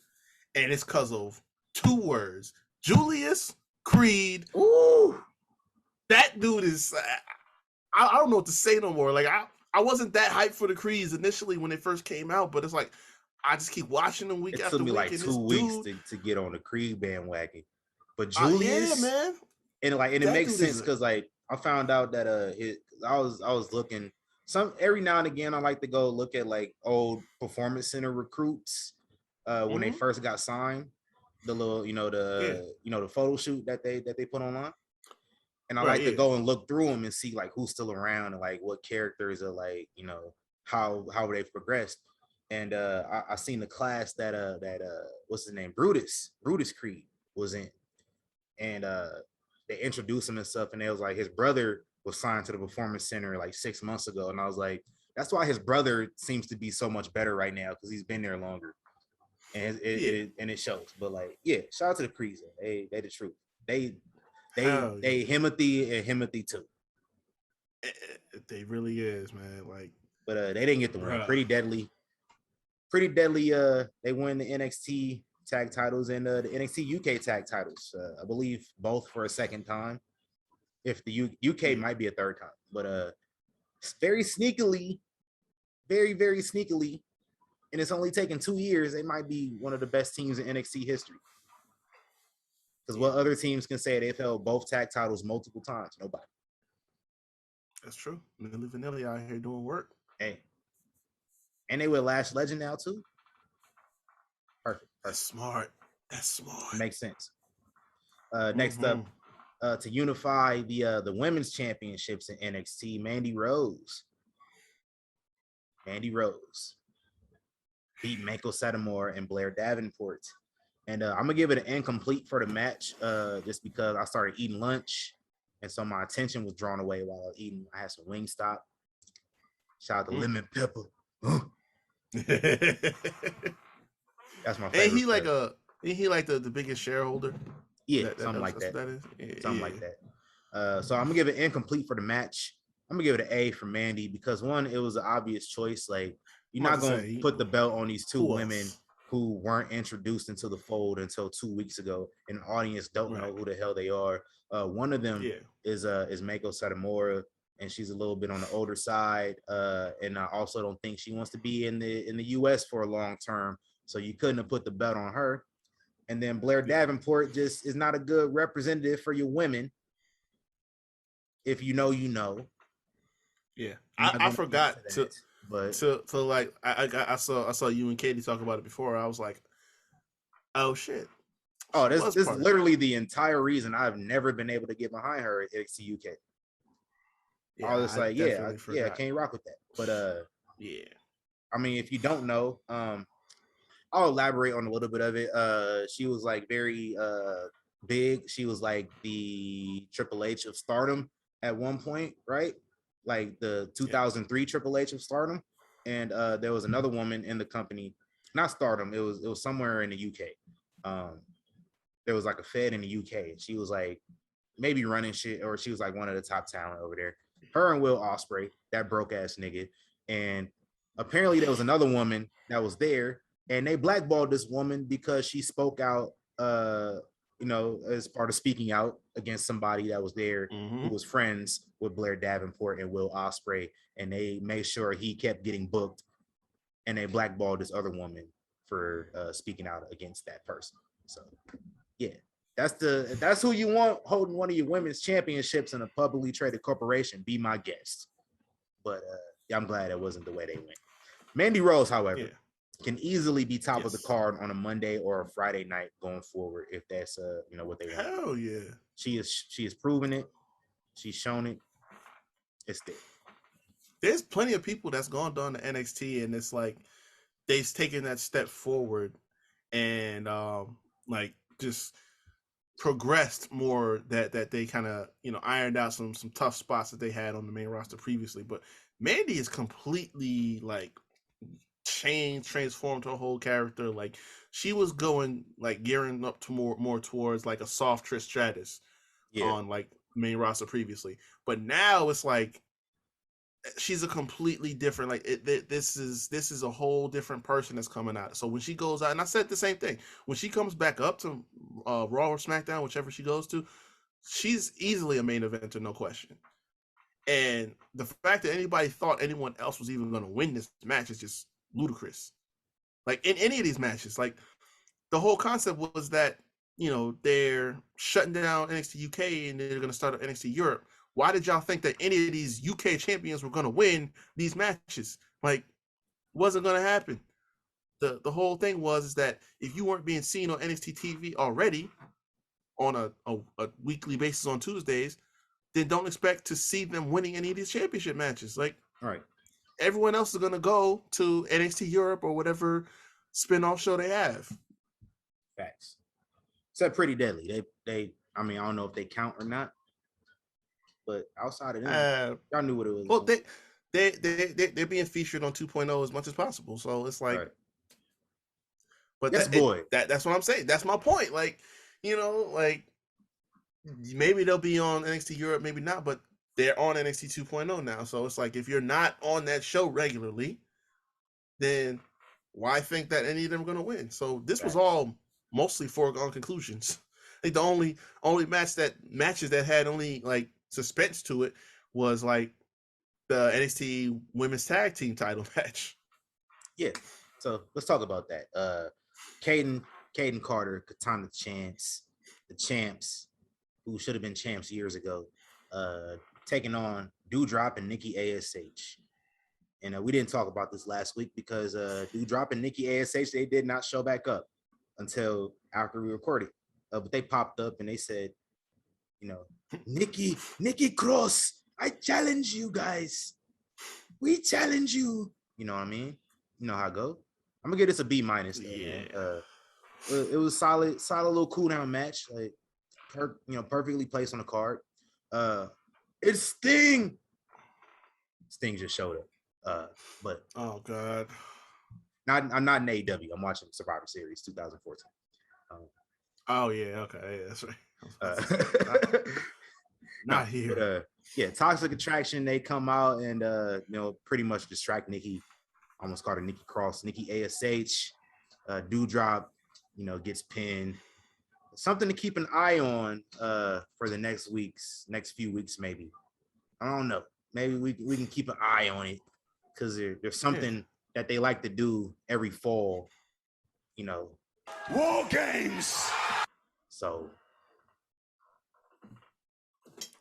Speaker 2: and it's because of 2 words: Julius Creed.
Speaker 1: Ooh,
Speaker 2: That dude is. I don't know what to say no more. Like I wasn't that hyped for the Creeds initially when they first came out, but it's like I just keep watching them week
Speaker 1: it
Speaker 2: after
Speaker 1: took me
Speaker 2: week.
Speaker 1: like
Speaker 2: and
Speaker 1: 2
Speaker 2: this
Speaker 1: weeks
Speaker 2: dude,
Speaker 1: to get on the Creed bandwagon. But
Speaker 2: yeah,
Speaker 1: Julius,
Speaker 2: man.
Speaker 1: and it
Speaker 2: That
Speaker 1: makes
Speaker 2: dude
Speaker 1: sense
Speaker 2: is
Speaker 1: because like I found out that I was looking every now and again I like to go look at like old performance center recruits when they first got signed, the little the photo shoot that they put online. And I like to go and look through them and see like who's still around and like what characters are like, how they've progressed. And I seen the class that what's his name? Brutus Creed was in. And they introduced him and stuff, and it was like his brother was signed to the Performance Center like 6 months ago. And I was like, that's why his brother seems to be so much better right now, because he's been there longer. And it shows. But like, yeah, shout out to the Creeds. They the truth. They Himothy and Himothy too.
Speaker 2: They really is, man. Like,
Speaker 1: but they didn't get the win. Pretty deadly. They win the NXT tag titles and the NXT UK tag titles. I believe both for a second time. If the UK might be a third time, but very sneakily, very very sneakily, and it's only taken 2 years. They might be one of the best teams in NXT history. Because what other teams can say they've held both tag titles multiple times? Nobody.
Speaker 2: That's true. Milli Vanilli out here doing work.
Speaker 1: Hey. And they with Lash Legend now too. Perfect.
Speaker 2: That's smart.
Speaker 1: Makes sense. Next up, to unify the women's championships in NXT, Mandy Rose beat Mako Satomura and Blair Davenport. And I'm gonna give it an incomplete for the match, just because I started eating lunch, and so my attention was drawn away while I was eating. I had some Wingstop. Shout out to Lemon Pepper. That's my favorite.
Speaker 2: Ain't he like the biggest shareholder?
Speaker 1: Yeah, something like that. That is? Yeah, something like that. So I'm gonna give it incomplete for the match. I'm gonna give it an A for Mandy because one, it was an obvious choice. Like, you're not gonna put the belt on these 2 women who weren't introduced into the fold until 2 weeks ago, and the audience don't know who the hell they are. One of them is Mako Satomura, and she's a little bit on the older side. And I also don't think she wants to be in the US for a long term. So you couldn't have put the belt on her. And then Blair Davenport just is not a good representative for your women. If you know, you know.
Speaker 2: Yeah, I forgot to like I saw you and Katie talk about it before. I was like, oh shit.
Speaker 1: Oh, this is literally the entire reason I've never been able to get behind her at NXT UK. Yeah, I was like, I can't rock with that. But
Speaker 2: yeah.
Speaker 1: I mean, if you don't know, I'll elaborate on a little bit of it. She was like very big. She was like the Triple H of Stardom at one point, right? Like the 2003 Triple H of Stardom. And there was another woman in the company, not Stardom. It was somewhere in the UK. There was like a Fed in the UK. And she was like maybe running shit, or she was like one of the top talent over there. Her and Will Ospreay, that broke ass nigga. And apparently there was another woman that was there, and they blackballed this woman because she spoke out, as part of speaking out against somebody that was there who was friends with Blair Davenport and Will Ospreay, and they made sure he kept getting booked, and they blackballed this other woman for speaking out against that person. So, yeah, that's who you want holding one of your women's championships in a publicly traded corporation. Be my guest. But I'm glad it wasn't the way they went. Mandy Rose, however, can easily be top of the card on a Monday or a Friday night going forward if that's what they want.
Speaker 2: Hell yeah.
Speaker 1: She is proven it. She's shown it. It's there.
Speaker 2: There's plenty of people that's gone down to NXT, and it's like they've taken that step forward and like just progressed more, that they kind of ironed out some tough spots that they had on the main roster previously. But Mandy is completely like transformed her whole character. Like, she was going like gearing up to more towards like a soft Trish Stratus on like main roster previously, but now it's like she's a completely different, like this is a whole different person that's coming out. So when she goes out, and I said the same thing, when she comes back up to Raw or SmackDown, whichever she goes to, she's easily a main eventer, no question. And the fact that anybody thought anyone else was even going to win this match is just ludicrous. Like in any of these matches, like the whole concept was that, you know, they're shutting down NXT UK and they're going to start up NXT Europe. Why did y'all think that any of these UK champions were going to win these matches? Like, wasn't going to happen. The whole thing was that if you weren't being seen on NXT TV already on a weekly basis on Tuesdays, then don't expect to see them winning any of these championship matches. Like,
Speaker 1: Right.
Speaker 2: everyone else is going to go to NXT Europe or whatever spin-off show they have.
Speaker 1: Facts. Except Pretty Deadly. They I mean, I don't know if they count or not, but outside of them, y'all knew what it was.
Speaker 2: Well, they're being featured on 2.0 as much as possible. So it's like,
Speaker 1: right.
Speaker 2: But
Speaker 1: Yes, boy.
Speaker 2: That's what I'm saying. That's my point. Like, you know, like maybe they'll be on NXT Europe, maybe not, but they're on NXT 2.0 now. So it's like, if you're not on that show regularly, then why think that any of them are going to win? So this was all mostly foregone conclusions. I think the only matches that had only like suspense to it was like the NXT Women's Tag Team title match.
Speaker 1: Yeah. So let's talk about that. Caden Carter, Katana Chance, the champs, who should have been champs years ago, taking on Doudrop and Nikki ASH. And we didn't talk about this last week because Doudrop and Nikki ASH, they did not show back up until after we recorded. But they popped up and they said, you know, Nikki Cross, I challenge you guys. We challenge you. You know what I mean? You know how I go. I'm gonna give this a B-. Yeah. It was solid little cool down match. Like, perfectly placed on the card. It's Sting. Sting just showed up. But
Speaker 2: oh god,
Speaker 1: I'm not in AEW. I'm watching Survivor Series 2014.
Speaker 2: Oh yeah, okay, yeah, that's right. Not here.
Speaker 1: But, yeah, Toxic Attraction. They come out and pretty much distract Nikki. Almost called her Nikki Cross. Nikki ASH. Doudrop, gets pinned. Something to keep an eye on for the next few weeks, maybe. I don't know. Maybe we can keep an eye on it because there's something that they like to do every fall.
Speaker 3: War games.
Speaker 1: So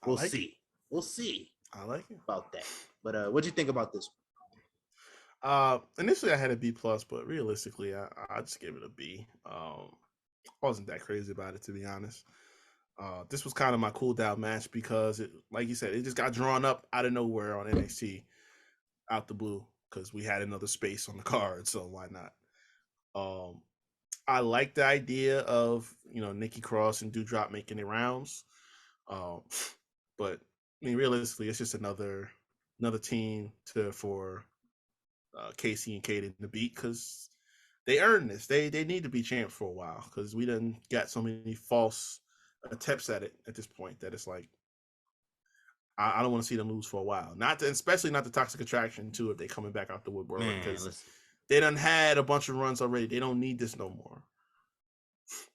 Speaker 1: we'll see. We'll see.
Speaker 2: I like it
Speaker 1: about that. But what'd you think about this
Speaker 2: one? Initially I had a B+, but realistically I just gave it a B. I wasn't that crazy about it, to be honest. This was kind of my cool down match because it, like you said, it just got drawn up out of nowhere on NXT out the blue because we had another space on the card, so why not? I like the idea of Nikki Cross and Doudrop making their rounds, but I mean realistically, it's just another team for Casey and Kaden to beat because they earned this. They need to be champs for a while because we done got so many false attempts at it at this point that it's like I don't want to see them lose for a while. Especially not the Toxic Attraction too if they coming back out the woodwork because they done had a bunch of runs already. They don't need this no more.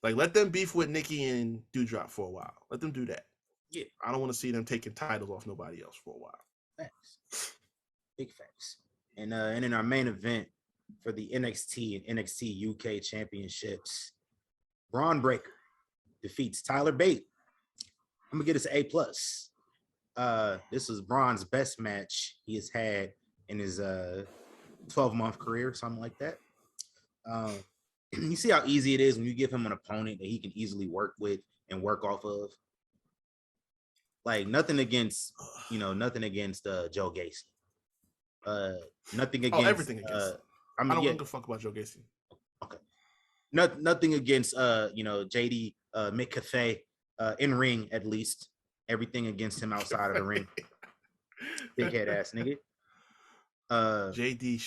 Speaker 2: Like, let them beef with Nikki and Doudrop for a while. Let them do that.
Speaker 1: Yeah,
Speaker 2: I don't want to see them taking titles off nobody else for a while.
Speaker 1: Facts. Big facts. And in our main event for the NXT and NXT UK championships, Braun Breaker defeats Tyler Bate. I'm gonna get this an A+. This was Braun's best match he has had in his 12-month career, something like that. You see how easy it is when you give him an opponent that he can easily work with and work off of. Like, nothing against Joe Gacy. Nothing against
Speaker 2: everything against. I don't give a fuck about Joe Gacy.
Speaker 1: Okay. Nothing against JD McCaffey in ring, at least. Everything against him outside of the ring. Big head ass nigga.
Speaker 2: JD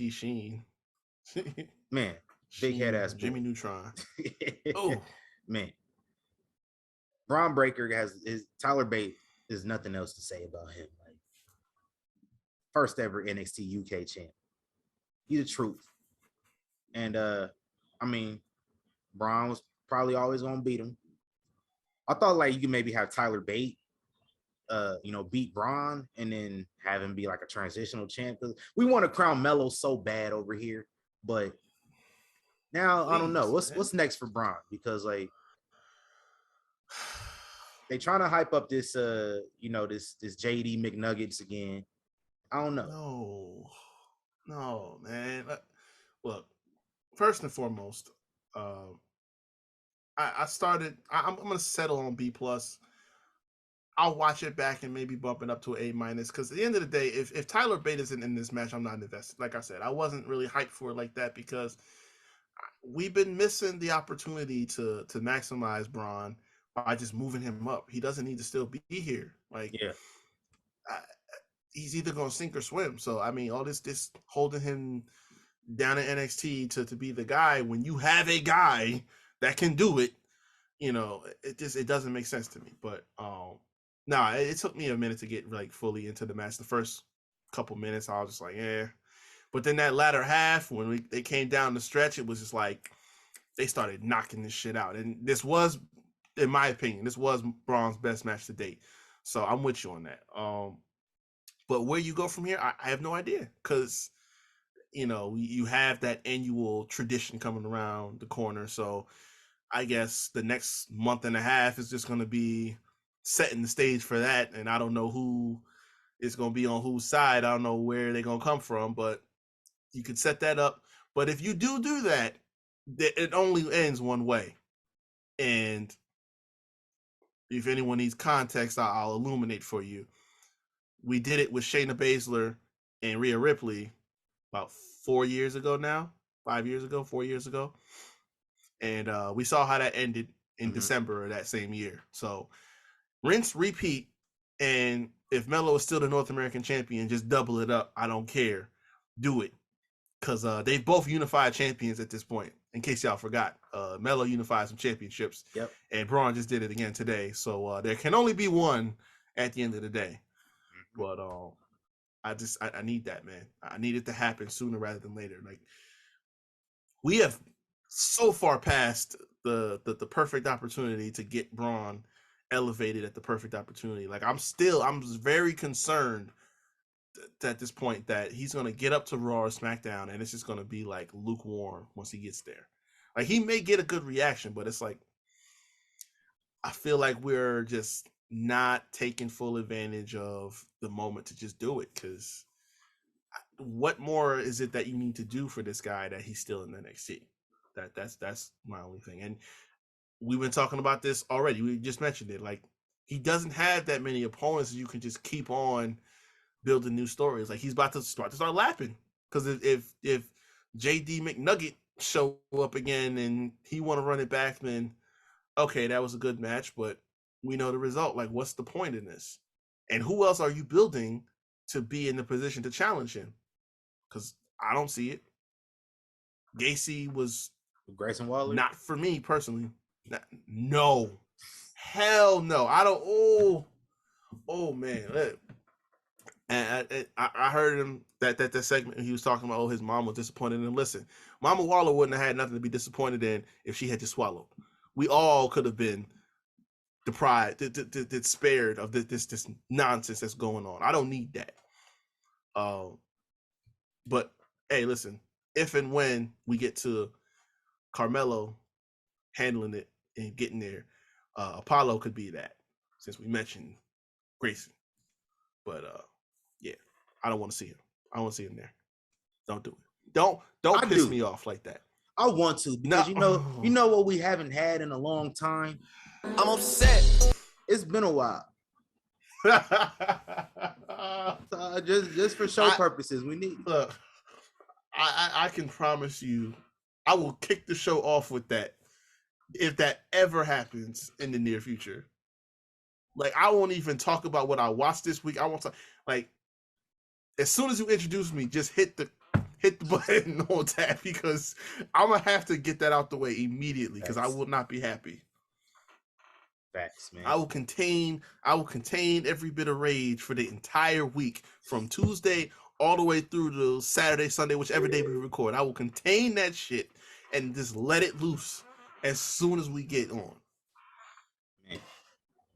Speaker 2: Sheen.
Speaker 1: Man, big head ass
Speaker 2: Jimmy Neutron. Oh
Speaker 1: man. Braun Breaker has Tyler Bate. There's nothing else to say about him. Like, first ever NXT UK champ. He's the truth. And I mean, Braun was probably always gonna beat him. I thought like you could maybe have Tyler Bate, beat Braun and then have him be like a transitional champ. Because we want to crown Melo so bad over here, but now I don't know what's next for Braun, because like they trying to hype up this this JD McNuggets again. I don't know.
Speaker 2: No, man. Look, first and foremost, I'm gonna settle on B+. I'll watch it back and maybe bump it up to an A-, because at the end of the day, if Tyler Bate isn't in this match, I'm not invested. Like I said, I wasn't really hyped for it like that because we've been missing the opportunity to maximize Braun by just moving him up. He doesn't need to still be here. Like,
Speaker 1: Yeah.
Speaker 2: He's either gonna sink or swim. So I mean, all this holding him down in NXT to be the guy when you have a guy that can do it, it doesn't make sense to me. But it took me a minute to get like fully into the match. The first couple minutes, I was just like, yeah. But then that latter half, when they came down the stretch, it was just like they started knocking this shit out. And this was, in my opinion, Braun's best match to date. So I'm with you on that. But where you go from here, I have no idea, because you have that annual tradition coming around the corner. So I guess the next month and a half is just going to be setting the stage for that. And I don't know who is going to be on whose side. I don't know where they're going to come from, but you could set that up. But if you do that, it only ends one way. And if anyone needs context, I'll illuminate for you. We did it with Shayna Baszler and Rhea Ripley about 4 years ago now, 5 years ago, 4 years ago. And we saw how that ended in December of that same year. So rinse, repeat. And if Melo is still the North American champion, just double it up. I don't care. Do it. Because they've both unified champions at this point, in case y'all forgot. Melo unified some championships.
Speaker 1: Yep.
Speaker 2: And Braun just did it again today. So there can only be one at the end of the day. But I need that, man. I need it to happen sooner rather than later. Like, we have so far past the perfect opportunity to get Braun elevated at the perfect opportunity. Like, I'm very concerned at this point that he's going to get up to Raw or SmackDown and it's just going to be like lukewarm once he gets there. Like, he may get a good reaction, but it's like, I feel like we're just not taking full advantage of the moment to just do it, because what more is it that you need to do for this guy that he's still in NXT? That's my only thing. And we've been talking about this already. We just mentioned it. Like, he doesn't have that many opponents you can just keep on building new stories. Like, he's about to start lapping, because if JD McNugget show up again and he want to run it back, then okay, that was a good match, but we know the result. Like, what's the point in this? And who else are you building to be in the position to challenge him? Because I don't see it. Gacy was
Speaker 1: Grayson Waller,
Speaker 2: not for me personally. No, hell no. I don't. Oh man. And I heard him that segment he was talking about. Oh, his mom was disappointed in him. Listen, Mama Waller wouldn't have had nothing to be disappointed in if she had just swallowed. We all could have been deprived, spared of this nonsense that's going on. I don't need that. But hey, listen, if and when we get to Carmelo handling it and getting there, Apollo could be that, since we mentioned Grayson. But yeah, I don't want to see him. I don't want to see him there. Don't do it. Don't piss me off like that.
Speaker 1: I want to, because you know what we haven't had in a long time?
Speaker 4: I'm upset.
Speaker 1: It's been a while. Just for show purposes, we need it.
Speaker 2: Look, I can promise you, I will kick the show off with that if that ever happens in the near future. Like, I won't even talk about what I watched this week. I won't talk, like, as soon as you introduce me, just hit the button on tap, because I'm gonna have to get that out the way immediately, because I will not be happy.
Speaker 1: Facts, man.
Speaker 2: I will contain every bit of rage for the entire week, from Tuesday all the way through to Saturday, Sunday, whichever day we record. I will contain that shit and just let it loose as soon as we get on.
Speaker 1: Man,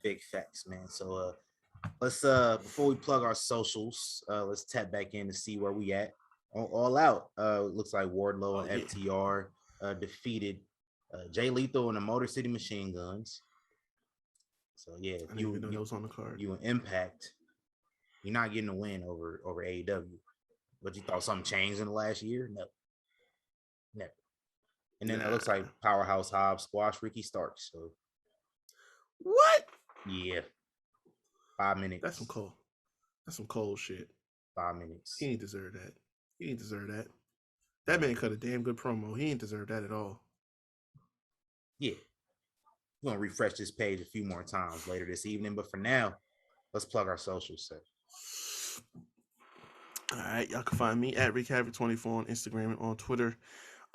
Speaker 1: big facts, man. So let's before we plug our socials, let's tap back in to see where we at. All out. Looks like Wardlow and FTR defeated Jay Lethal and the Motor City Machine Guns. So yeah,
Speaker 2: I didn't even know that was on the card.
Speaker 1: You an Impact. You're not getting a win over AEW. But you thought something changed in the last year? No. Never. And then it looks like Powerhouse Hobbs squash Ricky Starks. So
Speaker 2: what?
Speaker 1: Yeah. 5 minutes.
Speaker 2: That's some cold shit.
Speaker 1: 5 minutes.
Speaker 2: He ain't deserve that. He ain't deserve that. That man cut a damn good promo. He ain't deserve that at all.
Speaker 1: Yeah. We're gonna refresh this page a few more times later this evening, but for now, let's plug our socials. So.
Speaker 2: All right, y'all can find me at RickHavoc24 on Instagram and on Twitter.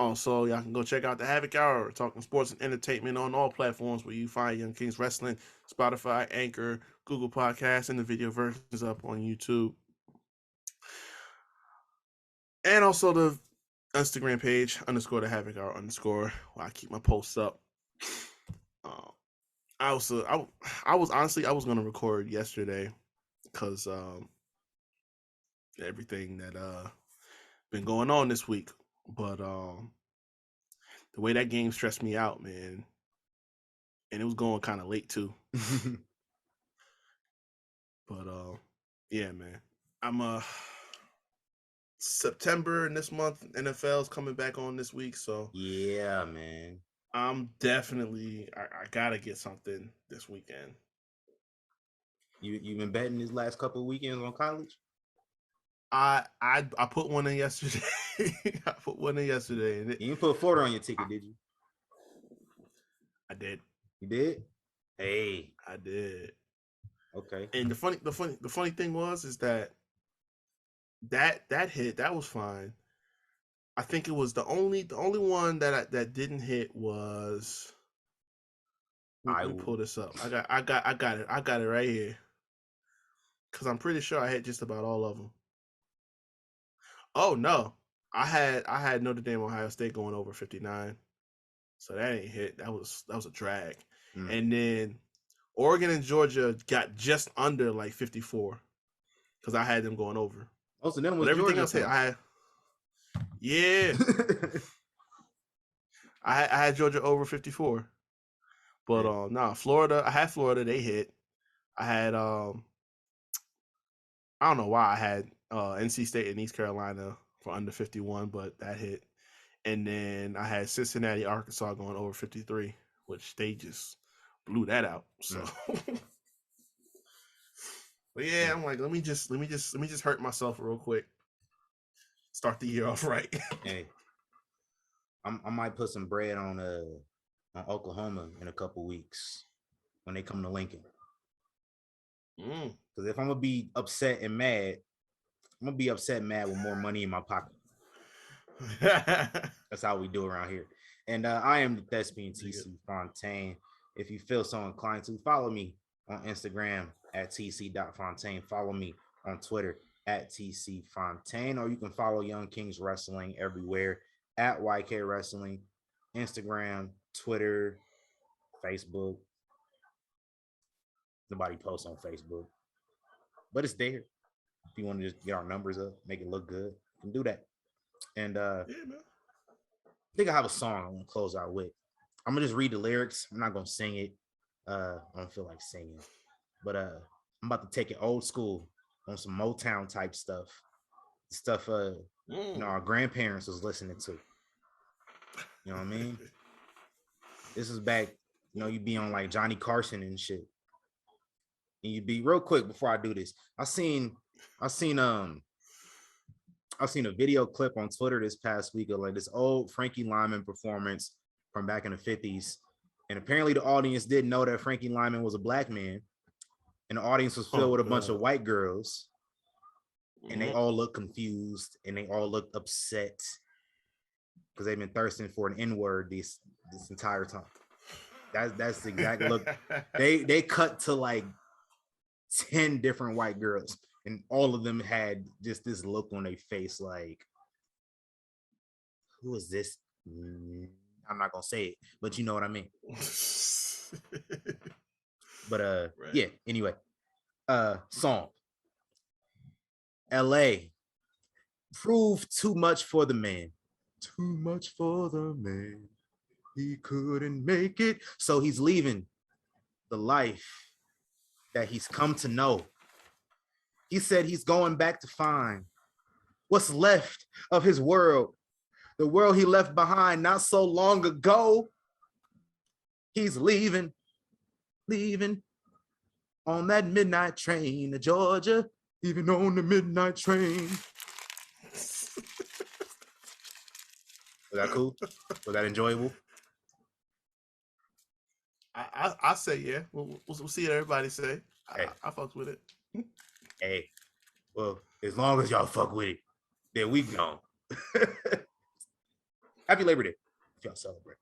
Speaker 2: Also, y'all can go check out the Havoc Hour, talking sports and entertainment on all platforms where you find Young Kings Wrestling, Spotify, Anchor, Google Podcasts, and the video versions up on YouTube. And also the Instagram page, _the Havoc Hour _ where I keep my posts up. I was gonna record yesterday because everything that been going on this week, but the way that game stressed me out, man, and it was going kind of late too. But yeah, man, I'm September and this month NFL's coming back on this week, so
Speaker 1: yeah, man,
Speaker 2: I'm definitely I gotta get something this weekend.
Speaker 1: You've been betting these last couple of weekends on college?
Speaker 2: I put one in yesterday. I put one in yesterday. And
Speaker 1: you didn't put $40 on your ticket, did you?
Speaker 2: I did.
Speaker 1: You did? Hey,
Speaker 2: I did.
Speaker 1: Okay.
Speaker 2: And the funny thing was that hit, that was fine. I think it was the only one that didn't hit was. Let me pull this up. I got it right here. Because I'm pretty sure I had just about all of them. Oh no, I had Notre Dame, Ohio State going over 59, so that ain't hit. That was a drag. And then Oregon and Georgia got just under like 54 because I had them going over.
Speaker 1: Oh, so then was
Speaker 2: everything
Speaker 1: Georgia
Speaker 2: else hit. I had Georgia over 54, but Florida. I had Florida. They hit. I had I don't know why I had NC State and East Carolina for under 51, but that hit. And then I had Cincinnati, Arkansas going over 53, which they just blew that out. So, but yeah, I'm like, let me just hurt myself real quick. Start the year off right.
Speaker 1: Hey, I might put some bread on Oklahoma in a couple weeks when they come to Lincoln. Because if I'm gonna be upset and mad, I'm gonna be upset and mad with more money in my pocket. That's how we do around here. And I am the thespian TC Fontaine. If you feel so inclined to, follow me on Instagram at tc.fontaine. Follow me on Twitter at tcfontaine, or you can follow Young Kings Wrestling everywhere at YK Wrestling, Instagram, Twitter, Facebook. Nobody posts on Facebook, but it's there. If you want to just get our numbers up, make it look good, you can do that. And yeah, man. I think I have a song I want to close out with. I'm gonna just read the lyrics. I'm not gonna sing it. I don't feel like singing, but I'm about to take it old school on some Motown type stuff. Stuff our grandparents was listening to. You know what I mean? This is back, you'd be on like Johnny Carson and shit. And you'd be real quick before I do this. I seen a video clip on Twitter this past week of like this old Frankie Lyman performance from back in the 50s. And apparently the audience didn't know that Frankie Lyman was a black man. And the audience was filled with a bunch of white girls. And they all looked confused and they all looked upset because they've been thirsting for an N-word this entire time. That's the exact look. They cut to like 10 different white girls and all of them had just this look on their face like, who is this? I'm not gonna say it, but you know what I mean. But
Speaker 2: Right.
Speaker 1: yeah, anyway. Song. LA. Proved too much for the man. Too much for the man. He couldn't make it. So he's leaving the life that he's come to know. He said he's going back to find what's left of his world, the world he left behind not so long ago. He's leaving on that midnight train to Georgia, even on the midnight train. Was that cool? Was that enjoyable?
Speaker 2: I say yeah. We'll see what everybody say.
Speaker 1: Hey.
Speaker 2: I fucked with it.
Speaker 1: Hey, well, as long as y'all fuck with it, then we gone. Happy Labor Day if y'all celebrate.